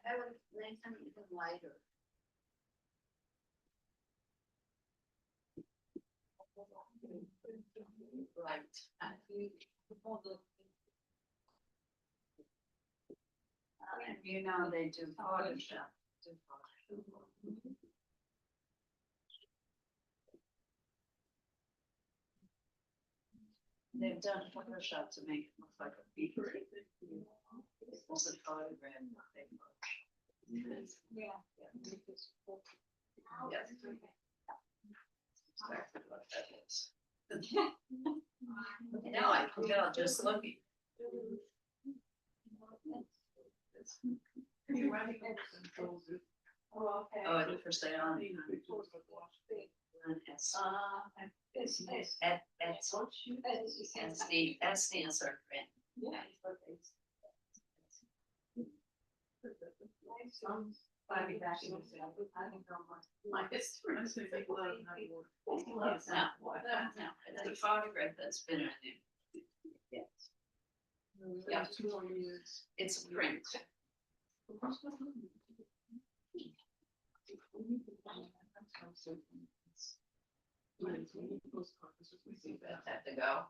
I would like something even lighter. Right. And you know, they do Photoshop. They've done Photoshop to make it look like a beaver. It's also photograph. Yeah. Yes. Exactly what that is. Now I can tell just looking. Oh, okay. Oh, it's for sale on S stands for friend. Yeah. Like it's. No, it's a photograph that's been on there. Yes. Yeah. It's a print. Have to go.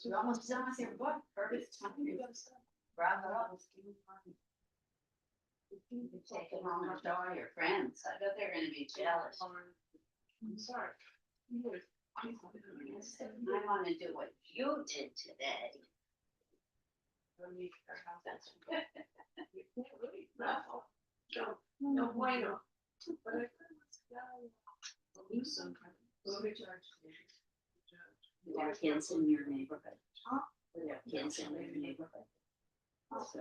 You're almost done with your book. Perfect. Wrap it up. You can take it home and show all your friends. I bet they're gonna be jealous. I'm sorry. I wanna do what you did today. No bueno. You have kids in your neighborhood. You have kids in your neighborhood. So,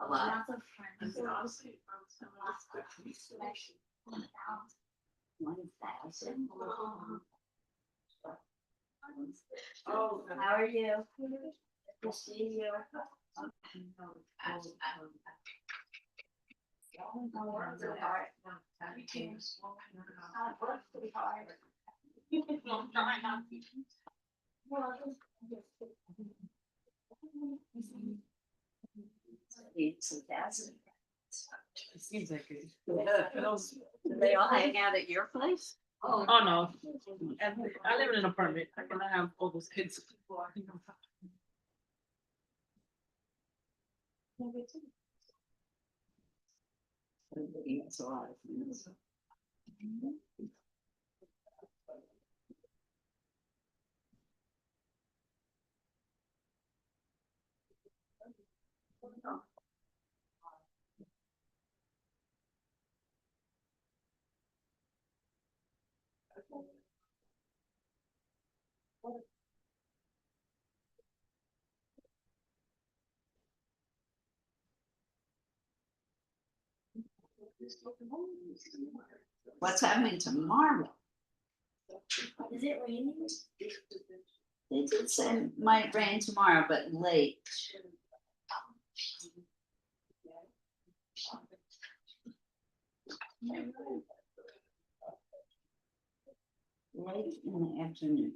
a lot. Lots of friends. 1,000. Oh, How are you? Good to see you. It's 1,000. Seems like it. Do they all hang out at your place? Oh, no. I live in an apartment. I cannot have all those kids. It's a lot of friends. What's happening tomorrow? Is it raining? They did say it might rain tomorrow, but late. Late in the afternoon.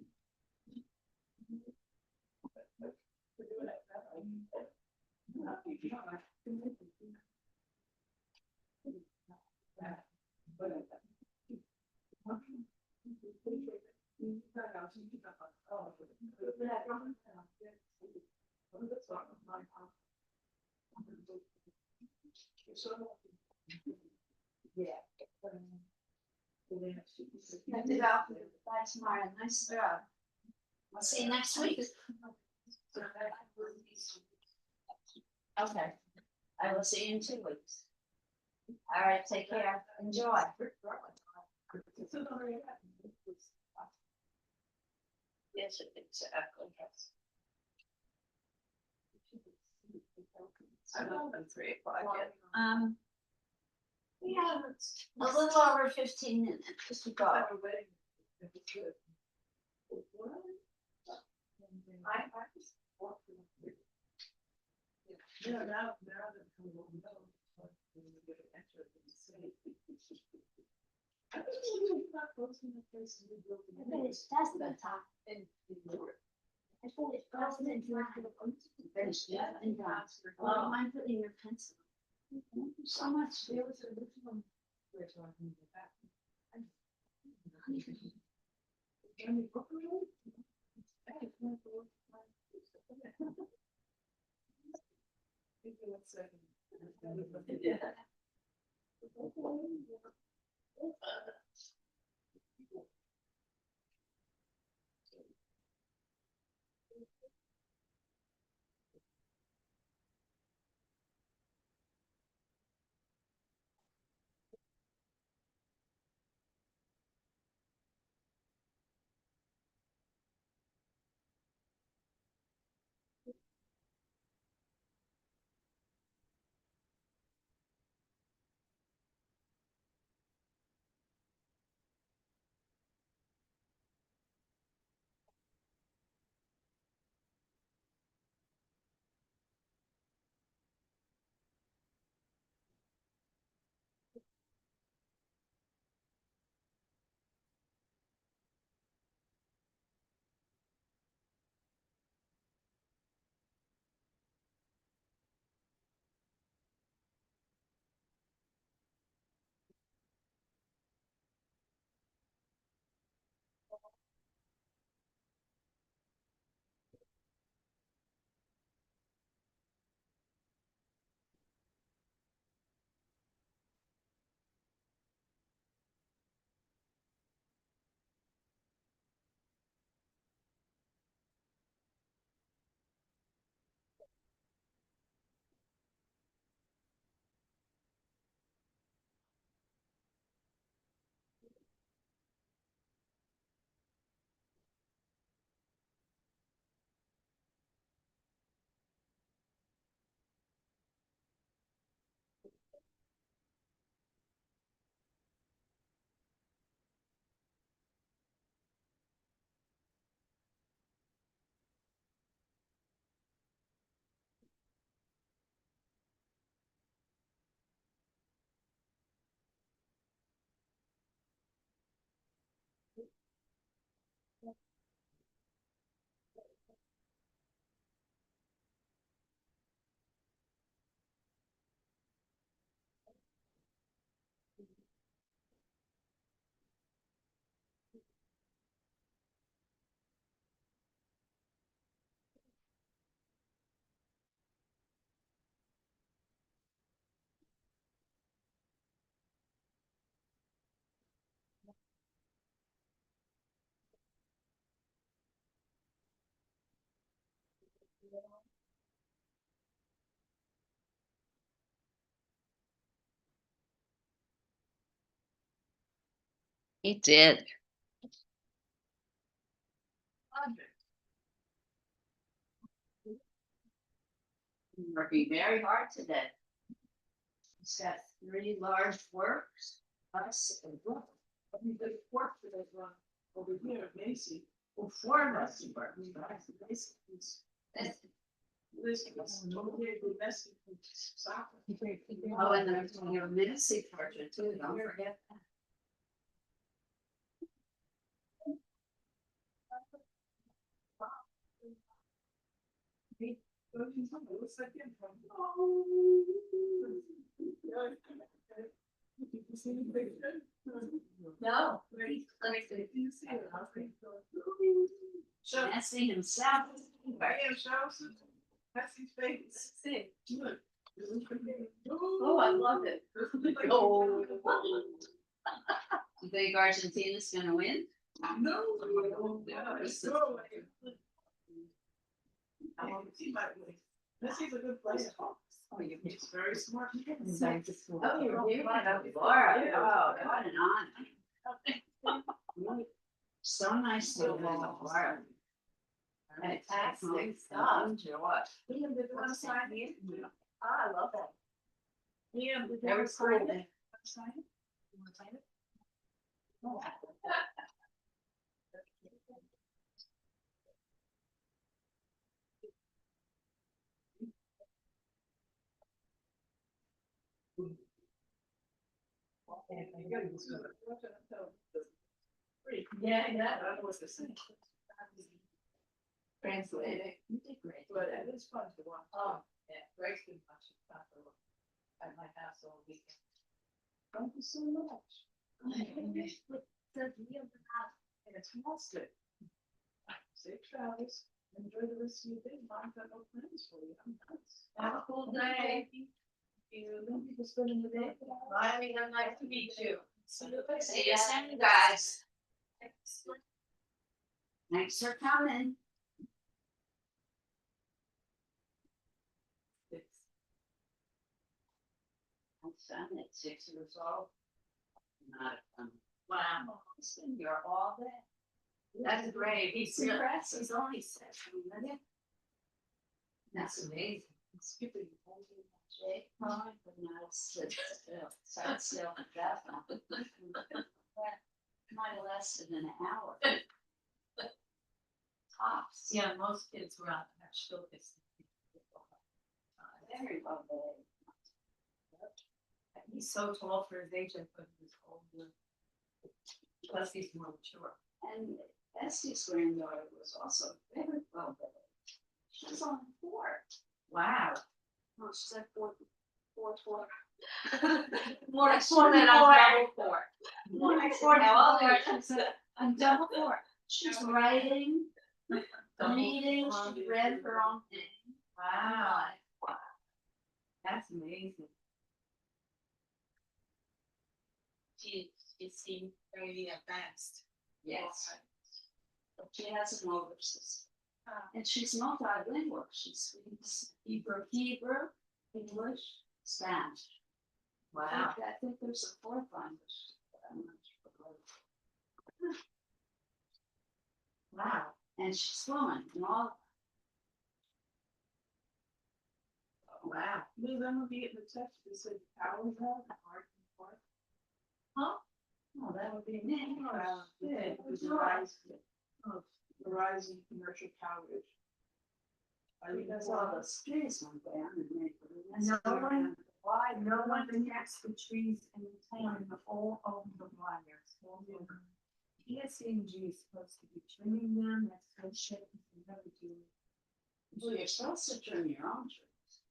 Have to go. Bye tomorrow. Nice job. I'll see you next week. Okay. I will see you in 2 weeks. All right, take care. Enjoy. Yes, exactly. I'm up at 3:00 yet. We have a little over 15 minutes to go. Yeah, now that we know. That's the top. I thought it frozen and Well, I'm putting your pencil. Thank you so much. He did. Working very hard today. He's got 3 large works. Us and book. We did work for that one over here at Macy. Well, 4 Macy work. Macy. This was totally domestic soccer. Oh, and there's your Minnesota portrait too, don't forget that. Looks like him. Did you see the picture? No. Let me see. Do you see it? Show. Nancy himself. Bam, show. That's his face. See. Look. Oh, I love it. Oh. You think Argentina's gonna win? No. It's so like. He might win. Messy's a good player. Oh, you He's very smart. Oh, you're here, Laura. Oh, what an honor. So nice to meet Laura. Fantastic stuff. What? Liam, did you want to sign in? Ah, I love that. Liam, did you Very want to sign cool. it? Sign it? You want to sign it? Yeah, that was the same. Translated. You did great. But it is fun to watch. Oh, yeah, Greg's been watching that for at my house all weekend. Thank you so much. And it's mostly. Safe travels. Enjoy the rest of your day. Mom's got no plans for you. Have a cool day. Thank you for spending the day. Bye, nice to meet you. See you soon, guys. Thanks for coming. My son at 6 years old. Not wow. He's been here all day. That's great. He's impressed. He's only 6. That's amazing. Skipping. Jake, but not sit still. Sit still, definitely. Might have lasted an hour. Tops. Yeah, most kids were out there still this. Very lovely. He's so tall for his age, I put his older. Plus he's more mature. And Estes' granddaughter was also very well behaved. She was on 4. Wow. Oh, she's like 4. More like 4 than I'm double 4. More like like 4 now. All four. right, I'm double 4. She's writing, reading, she read her own thing. Wow. That's amazing. She seemed very advanced. Yes. But she has an older sister. And she's multilingual. She speaks Hebrew, English, Spanish. Wow. I think there's a 4th language. But I'm not sure. Wow. And she's fluent in all. Wow. Liz, I'm gonna be in the text that said powers have art and part. Huh? Oh, that would be me. Yeah, Verizon commercial coverage. I think Because that's all all the streets went down and they. Why no one connects the trees in the town and all over the wires? ESCMG is supposed to be trimming them, that's good shit, you never do. Well, you're supposed to trim your own trees.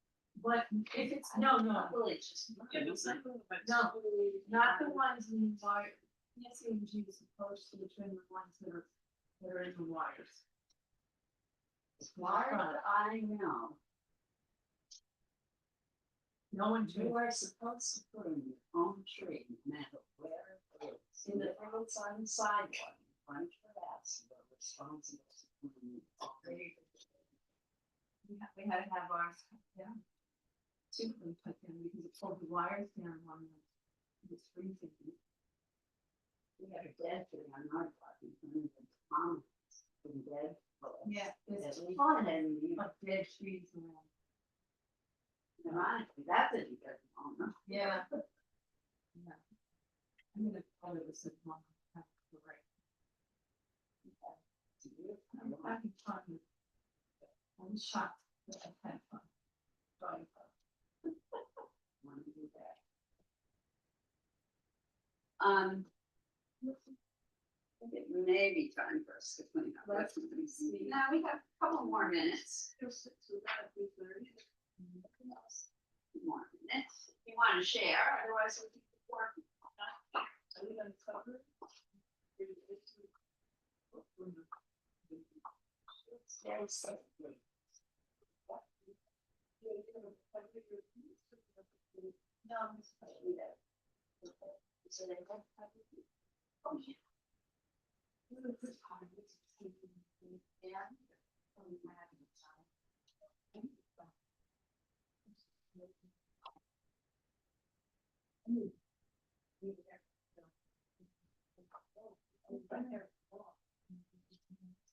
But if it's, no, Really just. no, not the ones in the wire. ESCMG is supposed to trim the ones that are in the wires. Why would I know? No one You trims. are supposed to put in your own tree, no matter where it is. In the roads on the sidewalk, in front of your house, you're responsible. For putting it. we had to have ours cut down. Two of them cut down because it pulled the wires down on them. It was freezing. We had a dead tree on our property, and the mom been dead. Yeah, It's it's fun and you like dead trees around. ironically, that's a good mom. Yeah. Yeah. I'm gonna call it a sit one. Right. I can try to. I'm shocked that I had fun. Drawing fun. Want to do that. I think it may be time for us to clean up. Let's see. Now, we have a couple more minutes. There's six, we got a few 30. More minutes. If you want to share, otherwise we'll keep it working. Are we gonna cover? No, I'm just gonna do that. So they don't have to do- Oh, yeah. Yeah.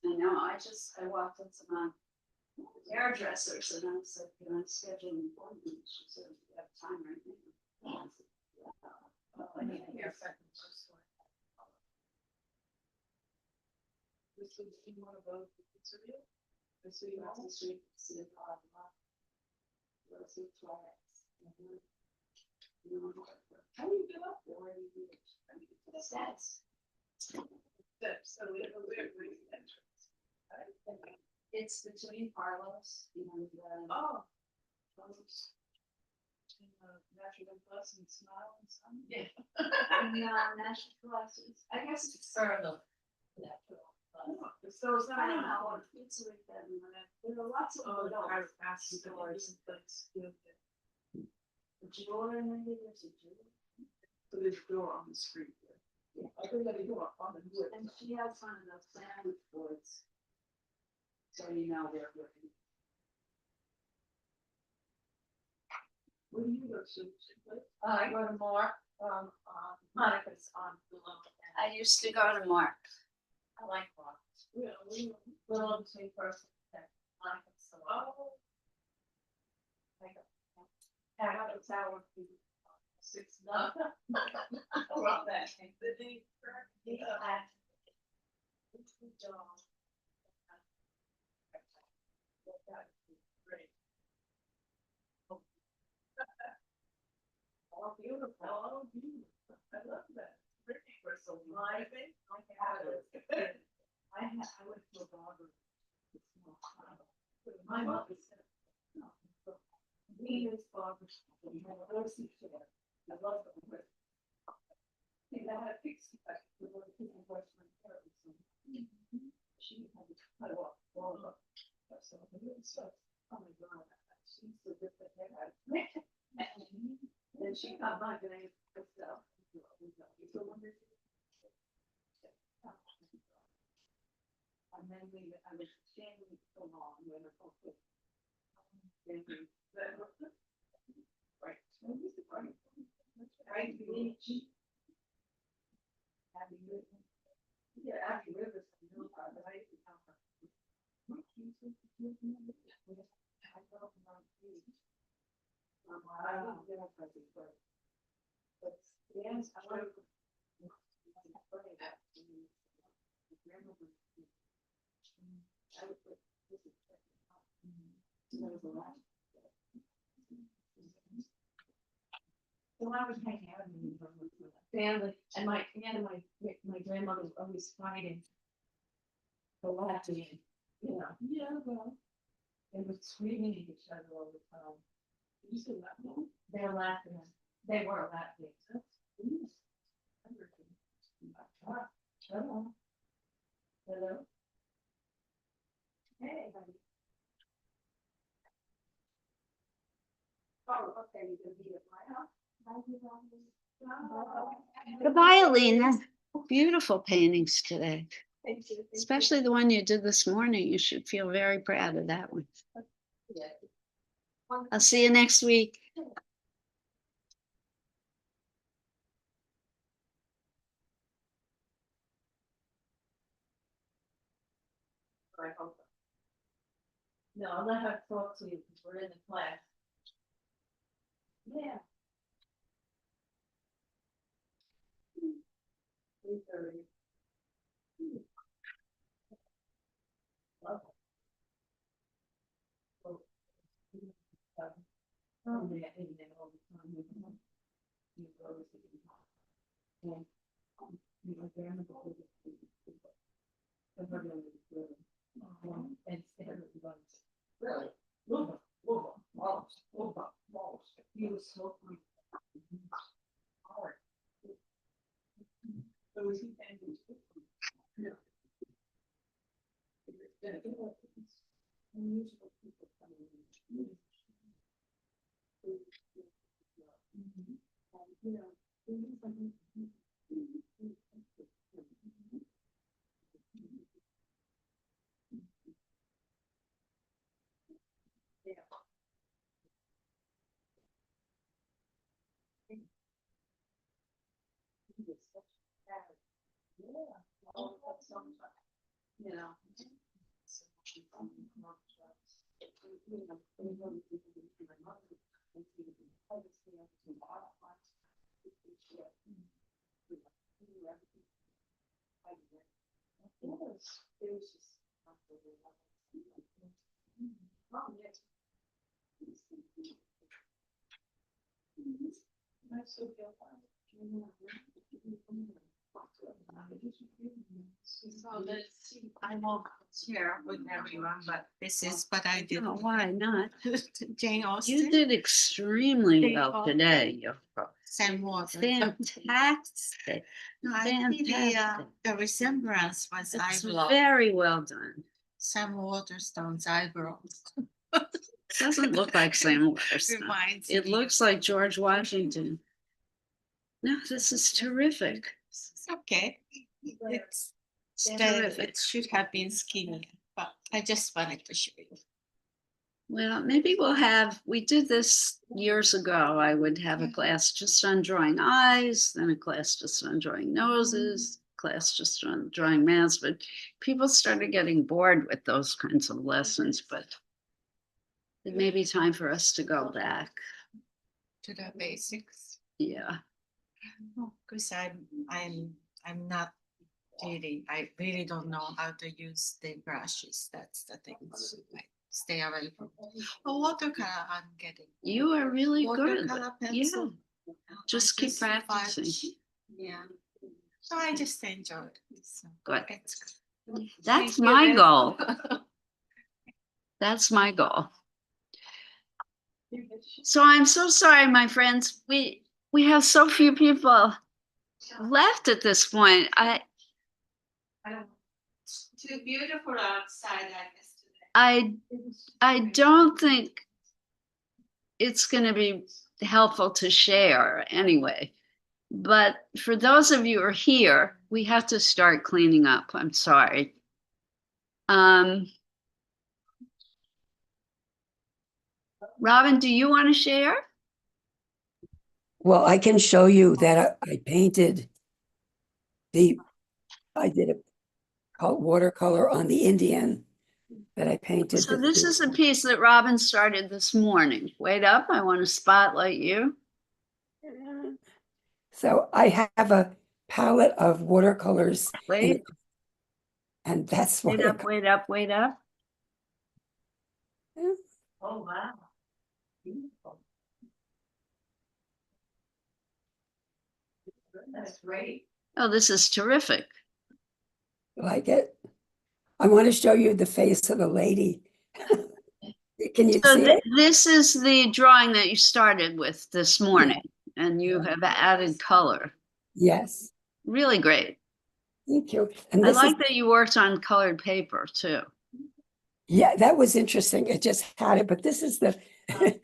I know, I walked in some hairdressers and I said, can I schedule an appointment? She said, we have time right now. I need a haircut. This is in one of those, it's a real. This is Across the street, see a car, let's see twice. How do you get up? 40 years. I mean, that's. Steps, so we have a weird entrance. Right? It's between Carlos and, Oh. Those. Natural plus and smile and sun. Yeah. National Collections. I guess it's Natural. So it's not. I don't know, it's like that, there are lots of Oh, the adults. chiropractic stores, that's good. The jeweler, maybe there's a jeweler. So there's a door on the street there. Yeah. I think that you go up on the wood. And she has one of those sandwich boards. So you know they're working. Where do you go to? I go to Mark, Monica's on below. I used to go to Mark. I like Mark. Yeah, we're on the same person. Monica's so, oh. I got a tower. 6, no. I love that. The day. It's the dog. Great. Oh, beautiful. Oh, beautiful. I love that. Pretty for so long. I went to a barber. My mom said. We use barbers. I love them. They had a fixed effect. She had to cut off all of it. So, oh my God, she's so different. Then she got my name herself. And then I was standing so long when I was right. Right, beach. Abbey River. Yeah, Abbey River. Right. But yes, I want to. So I was hanging out with my family and my grandmother was always fighting. For laughing, you know. Yeah, well. They were screaming at each other all the time. Did you see that? They're laughing. They were laughing. Hello. Hello. Hey, honey. Oh, okay, you can be at my house. Goodbye, Alina. Beautiful paintings today, Thank you. especially the one you did this morning. You should feel very proud of that one. Yeah. I'll see you next week. I hope. No, I'll let her talk to you because we're in the class. Yeah. 3:30. Oh, yeah, and then all the time, you go to the house. And, my grandmother was a people. And her name was Willie. And Stanley was, really, Luba, Wallace. He was so funny. Hard. So was he angry? No. Unusual people coming in. You know, yeah. You know. So this, I won't share with everyone, but this is what I did. Oh, why not? Jane You Austen, did extremely Jane well Austen. today. Sam Walter. Fantastic. No, I think Fantastic. the resemblance was It's eyebrow, very well done. Sam Waterstone's eyebrows. Doesn't look like Sam Waterston. Reminds It me looks of- like George Washington. No, this is terrific. It's okay. It's Terrific. it should have been skinnier, but I just wanted to show you. Well, maybe we did this years ago. I would have a class just on drawing eyes, then a class just on drawing noses, class just on drawing mouths. But people started getting bored with those kinds of lessons, but it may be time for us to go back. To the basics. Yeah. Because I'm not really, I really don't know how to use the brushes. That's the thing. So I stay away from. Oh, watercolor, I'm getting. You are really good. Watercolor Yeah. pencil. Just keep practicing. Yeah. So I just enjoyed it. So Good. it's good. That's Thank you, my Liz. goal. That's my goal. So I'm so sorry, my friends. We have so few people left at this point. I don't. It's too beautiful outside, I guess today. I don't think it's going to be helpful to share anyway. But for those of you who are here, we have to start cleaning up. I'm sorry. Robin, do you want to share? Well, I can show you that I painted I did a watercolor on the Indian that I painted. So this is a piece that Robin started this morning. Wait up, I want to spotlight you. So I have a palette of watercolors. Wait, And that's wait what up, wait up, wait up. Oh, wow. Beautiful. That's great. Oh, this is terrific. like it. I want to show you the face of the lady. Can you So see it? this is the drawing that you started with this morning, and you have added color. Yes. Really great. Thank you. And I this is, like that you worked on colored paper too. yeah, that was interesting. It just had it, but this is the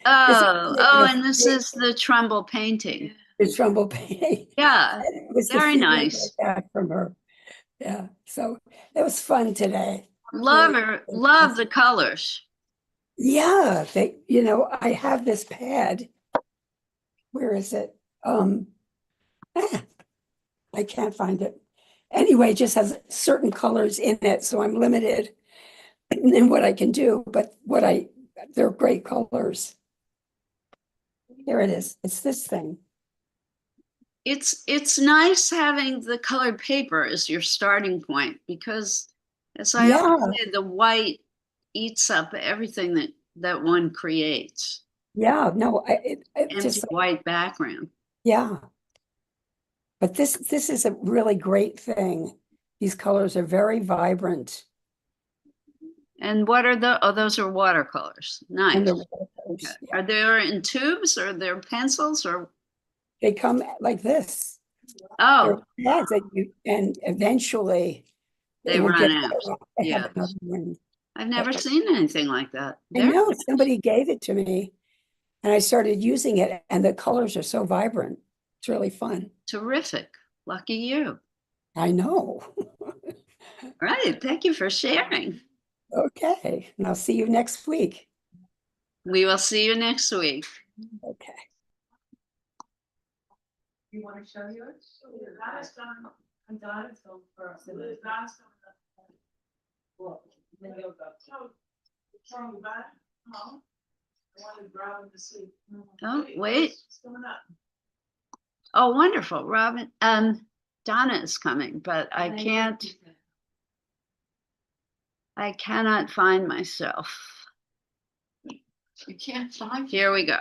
And this is the Trumbull painting. the Trumbull paint. Yeah, It was the very feeling I nice. got from her. Yeah, so it was fun today. Love the colors. Yeah, I have this pad. Where is it? ah, I can't find it. Anyway, it just has certain colors in it, so I'm limited in what I can do, but they're great colors. Here it is. It's this thing. It's nice having the colored paper as your starting point because, as I Yeah, always say, the white eats up everything that one creates. yeah, no, it Empty just, white background. yeah. But this is a really great thing. These colors are very vibrant And what are those are watercolors. Nice. and Okay. Are they in tubes or they're pencils or? they come like this. Oh, They're pads and eventually they will run get out. better. I have Yeah. another one. I've never seen anything like that. I Very know somebody gave it to me and I started using it and the colors are so vibrant. It's really fun. terrific. Lucky you. I know. Right. Thank you for sharing. Okay, and I'll see you next week. We will see you next week. Okay. You wanna show yours? Donna's done. I'm Donna's going first. and then- Donna's done. Well, then you'll go. From the back. Oh. I wanted Robin to see. Oh, wait. It's coming up. Oh, wonderful. Robin, Donna is coming, but I cannot find myself. You can't find. Here we go.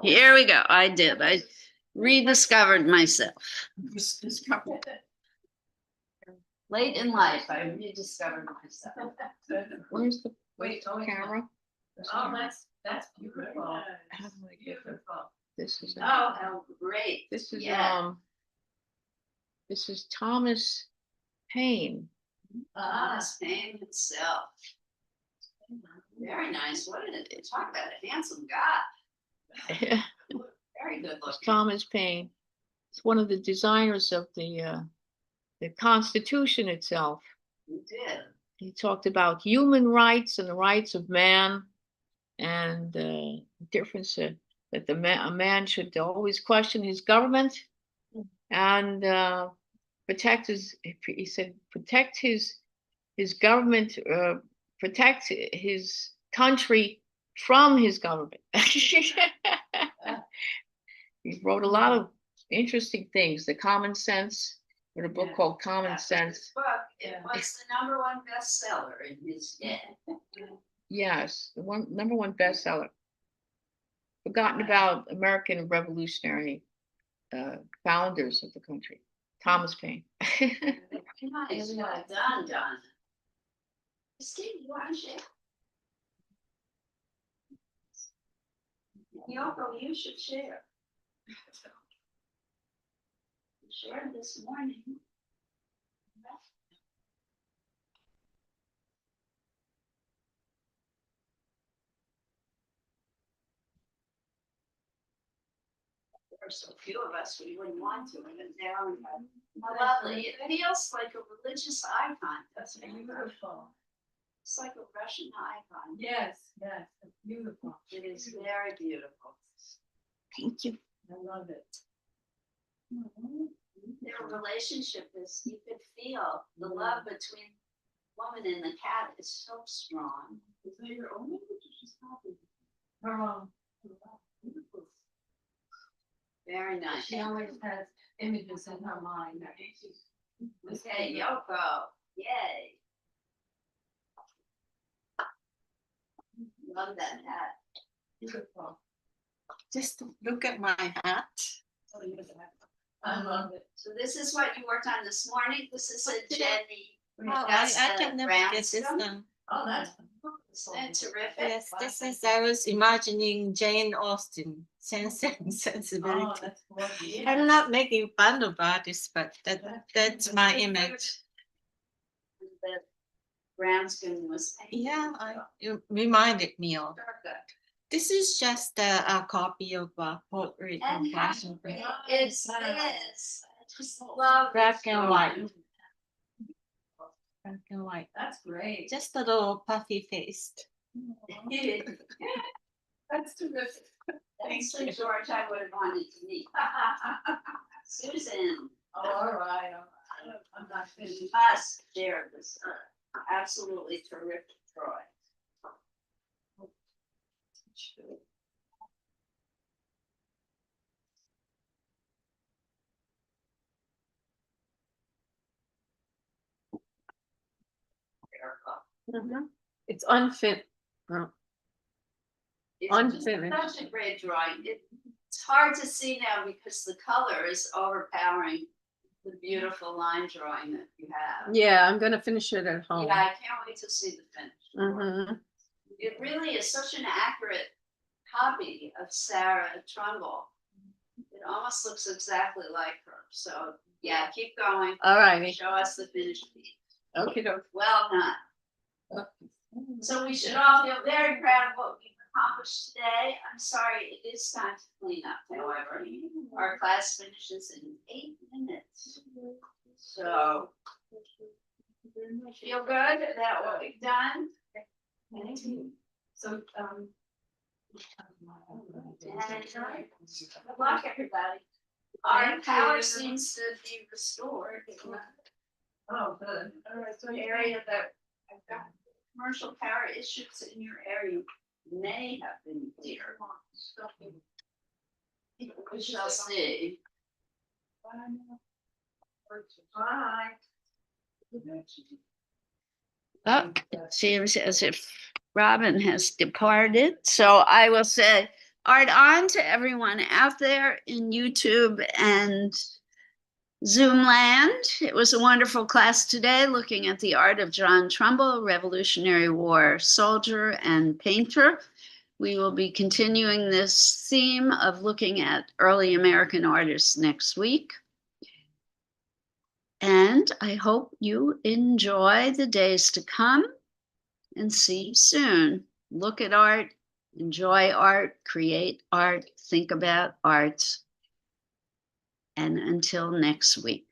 Here we go. I did. I rediscovered myself. Late in life, I rediscovered myself. Where's the Wait, camera? Oh, that's beautiful. How do I get it? Beautiful. This is, Oh, how great. this is, yeah. this is Thomas Paine. Thomas Paine himself. Very nice. Talk about a handsome guy. Very good looking. Thomas Paine. It's one of the designers of the Constitution itself. You did. He talked about human rights and the rights of man, and the difference that a man should always question his government and protect his. He said protect his government, protect his country from his government. He wrote a lot of interesting things. The Common Sense, wrote a book called Common Sense. Book, it was the #1 bestseller in his day. Yes, the #1 bestseller. Forgotten about American revolutionary founders of the country. Thomas Paine. Nice. Well done, Donna. Steve, you want to share? Yoko, you should share. You shared this morning. There are so few of us, we wouldn't want to, and now we have. Lovely. It feels like a religious icon, doesn't it? Beautiful. It's like a Russian icon. Yes, it's beautiful. It is very beautiful. Thank you. I love it. Their relationship is, you could feel the love between woman and the cat is so strong. Is that your own image or just copied? Her own. Beautiful. Very nice. She always has images in her mind. Okay, Yoko, yay. Love that hat. Beautiful. Just look at my hat. I love it. So this is what you worked on this morning. This is a Jenny. Oh, That's I the can never brown get this stone. done. Oh, that's. Terrific. Yes, this is, I was imagining Jane Austen, Sense and Oh, Sensibility. that's gorgeous. I'm not making fun of artists, but that's my image. The brown skin was painted. Yeah, you reminded me of. Very good. This is just a copy of a portrait of And Passion. it is. I just love Black it. and white. Black and white. That's great. Just a little puffy faced. That's terrific. Actually, George, I would have wanted to meet. Susan. Oh, all right. I'm not finished. Must share this absolutely terrific drawing. It's unfit. It's just Unfinished. such a great drawing. It's hard to see now because the color is overpowering the beautiful line drawing that you have. Yeah, I'm gonna finish it at home. Yeah, I can't wait to see the finish. Mhm. It really is such an accurate copy of Sarah Trumbull. It almost looks exactly like her. So yeah, keep going. All righty. Show us the finished piece. Okay, Well done. So we should all feel very proud of what we've accomplished today. I'm sorry, it is time to clean up, however. Our class finishes in 8 minutes. So feel good about what we've done. So, And good luck, everybody. Our power seems to be restored. oh, good. All right, so The area that I've got commercial power issues in your area may have been clear. We shall see. Bye. Oh, it seems as if Robin has departed. So I will say art on to everyone out there in YouTube and Zoom land. It was a wonderful class today looking at the art of John Trumbull, Revolutionary War soldier and painter. We will be continuing this theme of looking at early American artists next week. And I hope you enjoy the days to come and see you soon. Look at art, enjoy art, create art, think about art. And until next week.